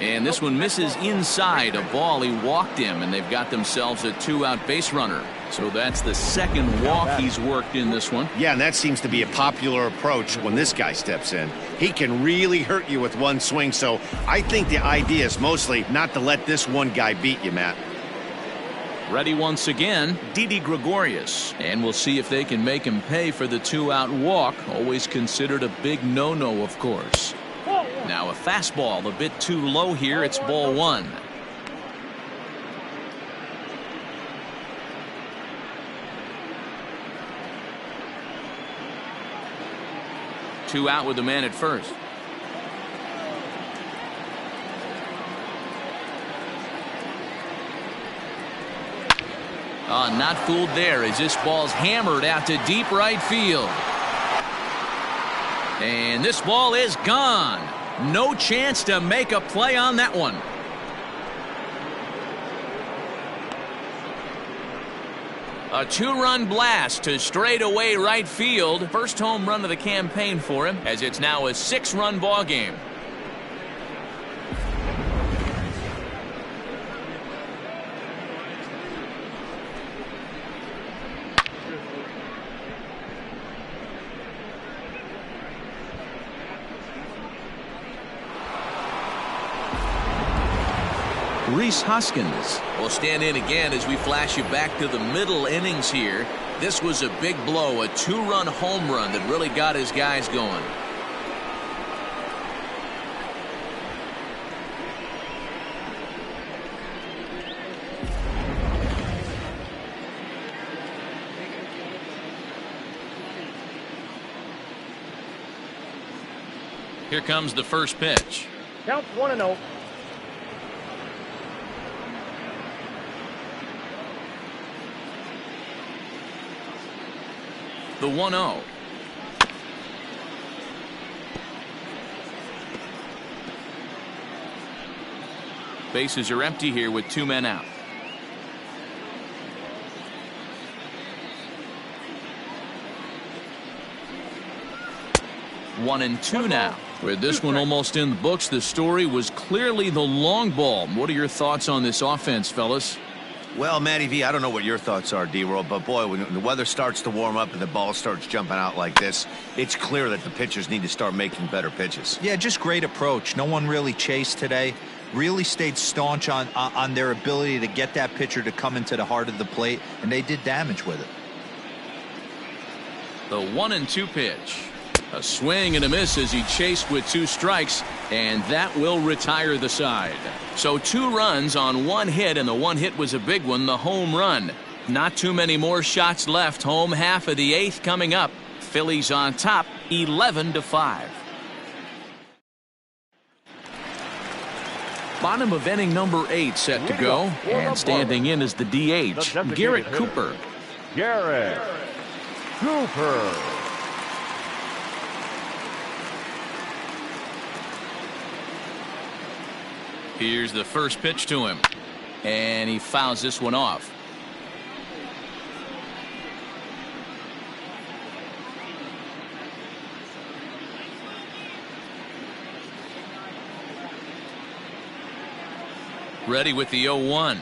And this one misses inside. A ball, he walked him, and they've got themselves a 2-out base runner. So that's the second walk he's worked in this one. Yeah, and that seems to be a popular approach when this guy steps in. He can really hurt you with one swing, so I think the idea is mostly not to let this one guy beat you, Matt. Ready once again, Didi Gregorius. And we'll see if they can make him pay for the 2-out walk. Always considered a big no-no, of course. Now a fastball a bit too low here. It's ball 1. Two out with the man at first. Not fooled there as this ball's hammered out to deep right field. And this ball is gone. No chance to make a play on that one. A 2-run blast to straightaway right field. First home run of the campaign for him, as it's now a 6-run ball game. Rhys Hoskins will stand in again as we flash you back to the middle innings here. This was a big blow, a 2-run home run that really got his guys going. Here comes the first pitch. Count 1-0. The 1-0. Bases are empty here with 2 men out. One and two now. With this one almost in the books, the story was clearly the long ball. What are your thoughts on this offense, fellas? Well, Matty V, I don't know what your thoughts are, D-Roll, but boy, when the weather starts to warm up and the ball starts jumping out like this, it's clear that the pitchers need to start making better pitches. Yeah, just great approach. No one really chased today. Really stayed staunch on their ability to get that pitcher to come into the heart of the plate, and they did damage with it. The 1-2 pitch. A swing and a miss as he chased with 2 strikes, and that will retire the side. So 2 runs on 1 hit, and the 1 hit was a big one, the home run. Not too many more shots left. Home half of the 8th coming up. Phillies on top, 11-5. Bottom of inning number 8 set to go, and standing in is the DH, Garrett Cooper. Garrett Cooper. Here's the first pitch to him. And he fouls this one off. Ready with the 0-1.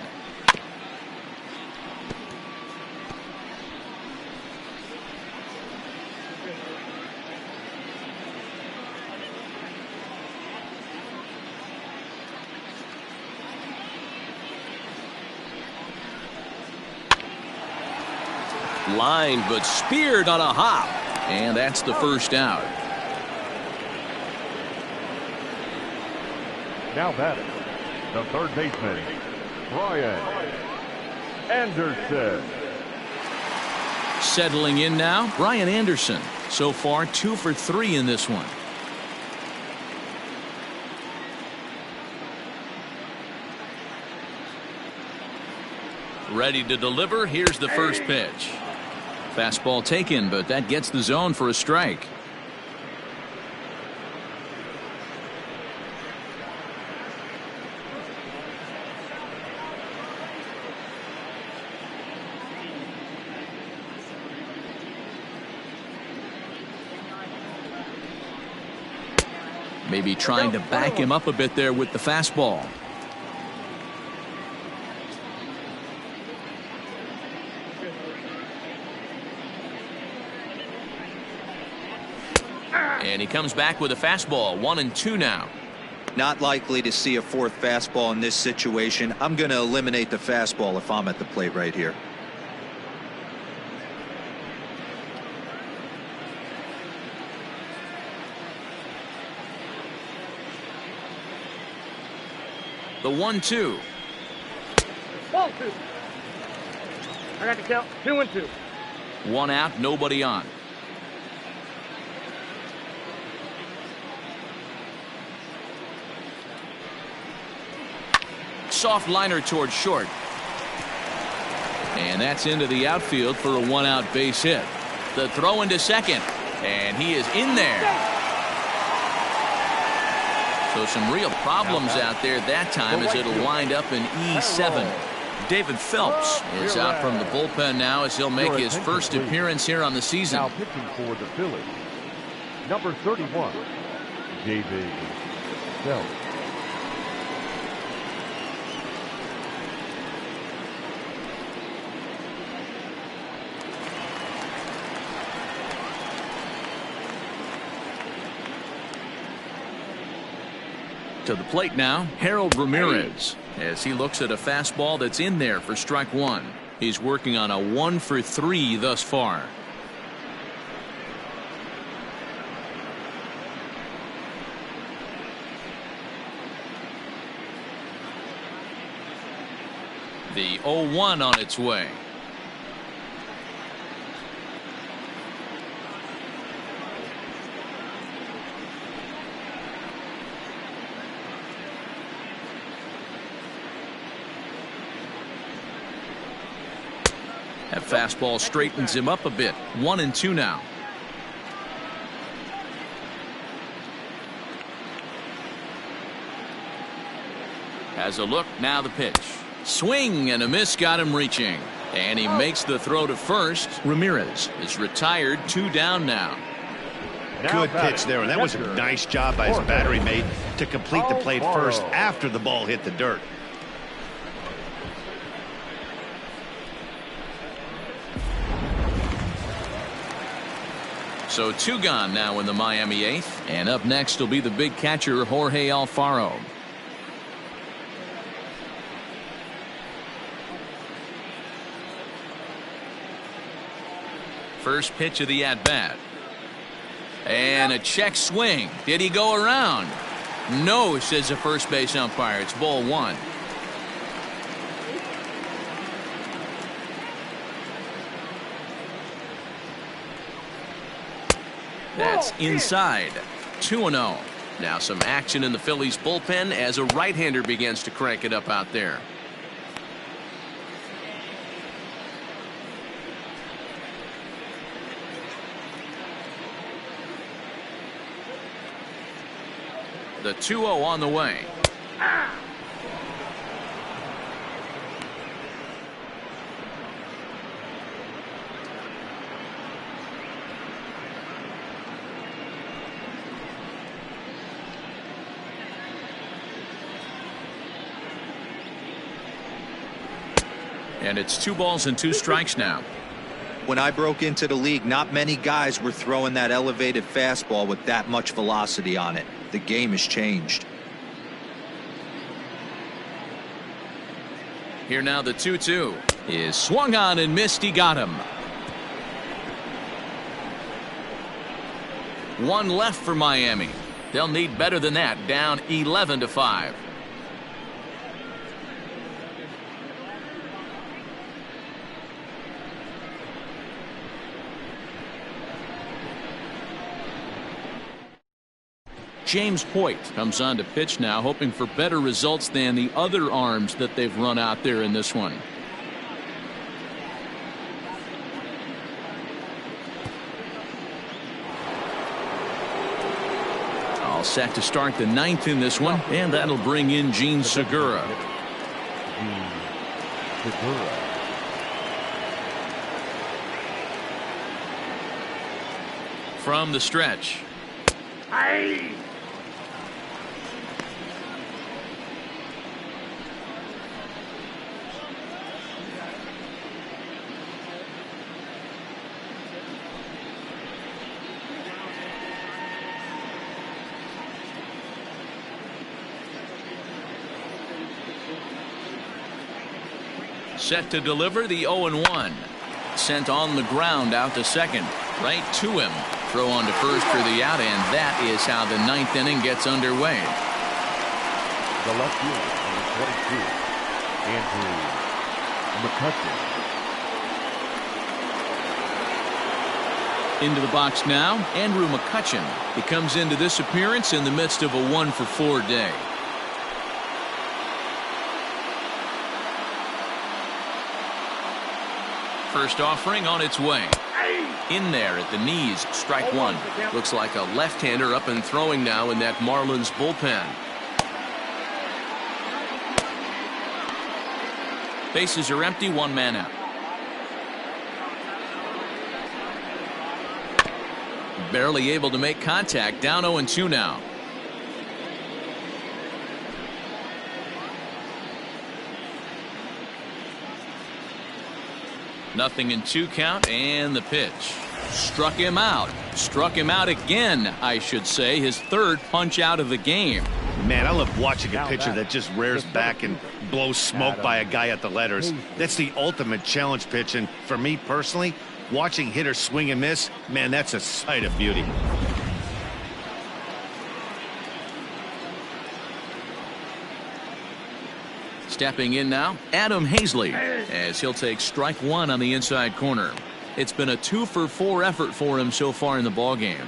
Line, but speared on a hop. And that's the first out. Now batting, the third baseman, Brian Anderson. Settling in now, Brian Anderson. So far, 2 for 3 in this one. Ready to deliver. Here's the first pitch. Fastball taken, but that gets the zone for a strike. Maybe trying to back him up a bit there with the fastball. And he comes back with a fastball. 1-2 now. Not likely to see a fourth fastball in this situation. I'm going to eliminate the fastball if I'm at the plate right here. The 1-2. Ball 2. I got the count. 2-2. 1 out, nobody on. Soft liner towards short. And that's into the outfield for a 1-out base hit. The throw into second. And he is in there. So some real problems out there that time as it'll wind up in E7. David Phelps is out from the bullpen now as he'll make his first appearance here on the season. Now pitching for the Phillies, number 31, David Phelps. To the plate now, Harold Ramirez, as he looks at a fastball that's in there for strike 1. He's working on a 1 for 3 thus far. The 0-1 on its way. That fastball straightens him up a bit. 1-2 now. Has a look, now the pitch. Swing and a miss got him reaching. And he makes the throw to first. Ramirez is retired, 2 down now. Good pitch there, and that was a nice job by his battery mate to complete the plate first after the ball hit the dirt. So 2 gone now in the Miami 8th. And up next will be the big catcher, Jorge Alfaro. First pitch of the at-bat. And a check swing. Did he go around? No, says the first base umpire. It's ball 1. That's inside. 2-0. Now some action in the Phillies bullpen as a right-hander begins to crank it up out there. The 2-0 on the way. And it's 2 balls and 2 strikes now. When I broke into the league, not many guys were throwing that elevated fastball with that much velocity on it. The game has changed. Here now the 2-2 is swung on and missed. He got him. 1 left for Miami. They'll need better than that, down 11-5. James Hoyt comes on to pitch now, hoping for better results than the other arms that they've run out there in this one. All set to start the 9th in this one, and that'll bring in Gene Segura. From the stretch. Hey! Set to deliver the 0-1. Sent on the ground out to second. Right to him. Throw on to first for the out, and that is how the 9th inning gets underway. The left fielder, number 22, Andrew McCutcheon. Into the box now, Andrew McCutcheon. He comes into this appearance in the midst of a 1-for-4 day. First offering on its way. In there at the knees, strike 1. Looks like a left-hander up and throwing now in that Marlins bullpen. Bases are empty, 1 man out. Barely able to make contact, down 0-2 now. Nothing in 2 count, and the pitch. Struck him out. Struck him out again, I should say. His 3rd punch out of the game. Man, I love watching a pitcher that just rears back and blows smoke by a guy at the letters. That's the ultimate challenge pitch, and for me personally, watching hitters swing and miss, man, that's a sight of beauty. Stepping in now, Adam Hazley, as he'll take strike 1 on the inside corner. It's been a 2-for-4 effort for him so far in the ballgame.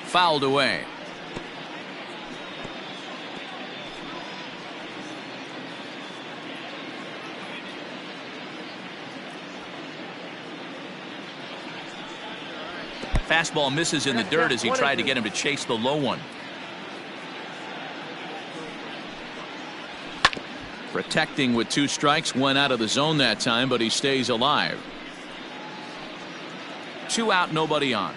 Fouled away. Fastball misses in the dirt as he tried to get him to chase the low one. Protecting with 2 strikes, went out of the zone that time, but he stays alive. 2 out, nobody on.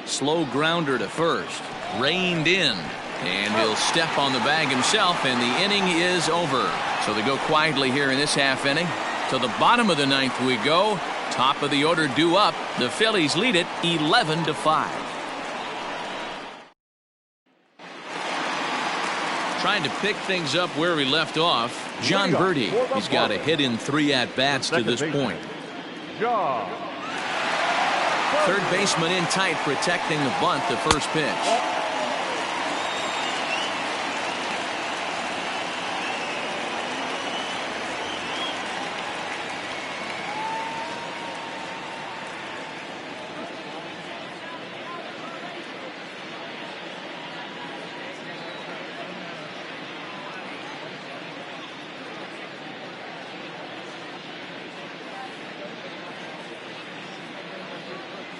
Slow grounder to first. Reined in. And he'll step on the bag himself, and the inning is over. So they go quietly here in this half inning. To the bottom of the 9th we go. Top of the order due up. The Phillies lead it 11-5. Trying to pick things up where we left off. John Birdie. He's got a hit in 3 at-bats to this point. Third baseman in tight, protecting the bunt, the first pitch.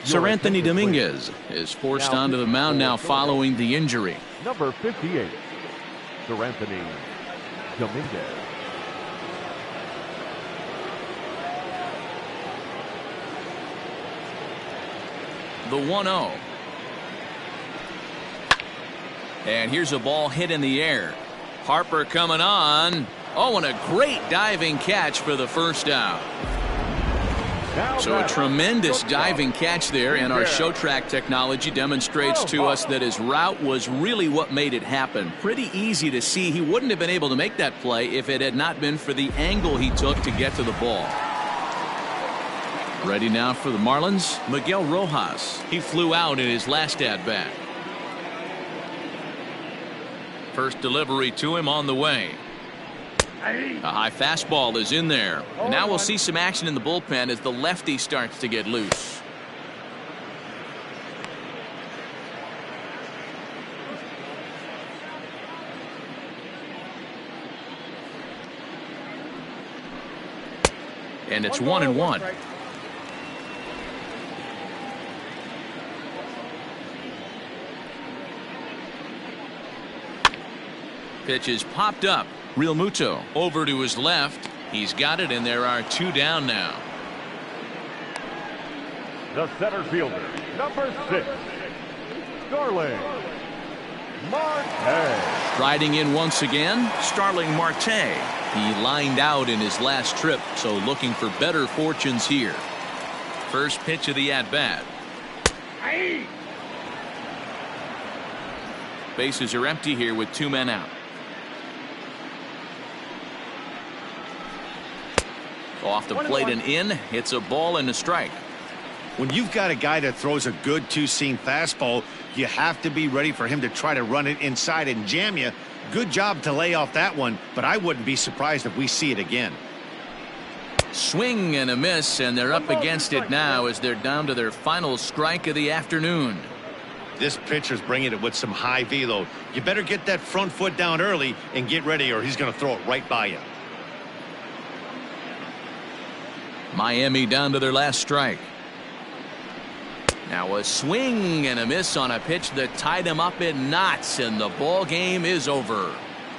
Sir Anthony Dominguez is forced onto the mound now following the injury. Number 58, Sir Anthony Dominguez. the 1-0. And here's a ball hit in the air. Harper coming on. Oh, and a great diving catch for the first out. So a tremendous diving catch there, and our show track technology demonstrates to us that his route was really what made it happen. Pretty easy to see he wouldn't have been able to make that play if it had not been for the angle he took to get to the ball. Ready now for the Marlins, Miguel Rojas. He flew out in his last at-bat. First delivery to him on the way. A high fastball is in there. And now we'll see some action in the bullpen as the lefty starts to get loose. And it's 1-1. Pitch is popped up. Real Muto over to his left. He's got it, and there are 2 down now. The center fielder, number 6, Starling Marte. Striding in once again, Starling Marte. He lined out in his last trip, so looking for better fortunes here. First pitch of the at-bat. Bases are empty here with 2 men out. Off the plate and in. It's a ball and a strike. When you've got a guy that throws a good two-seam fastball, you have to be ready for him to try to run it inside and jam you. Good job to lay off that one, but I wouldn't be surprised if we see it again. Swing and a miss, and they're up against it now as they're down to their final strike of the afternoon. This pitcher's bringing it with some high velo. You better get that front foot down early and get ready, or he's going to throw it right by you. Miami down to their last strike. Now a swing and a miss on a pitch that tied him up in knots, and the ball game is over.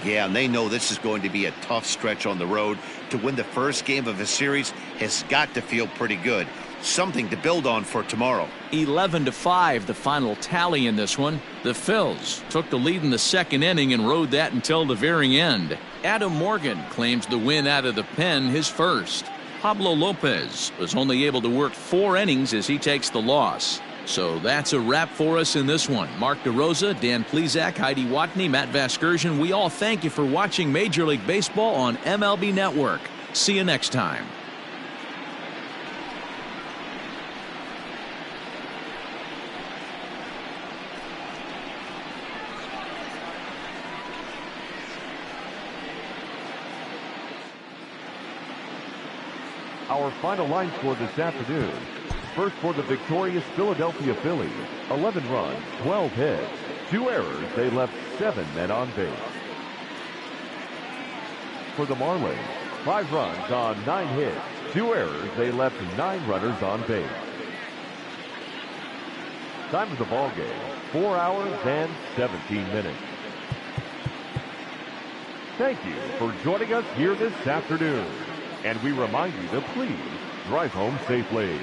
Yeah, and they know this is going to be a tough stretch on the road. To win the first game of a series has got to feel pretty good. Something to build on for tomorrow. 11-5 the final tally in this one. The Phils took the lead in the second inning and rode that until the very end. Adam Morgan claims the win out of the pen, his first. Pablo Lopez was only able to work 4 innings as he takes the loss. So that's a wrap for us in this one. Mark DeRosa, Dan Plesac, Heidi Watney, Matt Vasgersian. We all thank you for watching Major League Baseball on MLB Network. See you next time. Our final line score this afternoon. First for the victorious Philadelphia Phillies, 11 runs, 12 hits, 2 errors. They left 7 men on base. For the Marlins, 5 runs on 9 hits, 2 errors. They left 9 runners on base. Time of the ball game, 4 hours and 17 minutes. Thank you for joining us here this afternoon. And we remind you to please drive home safely.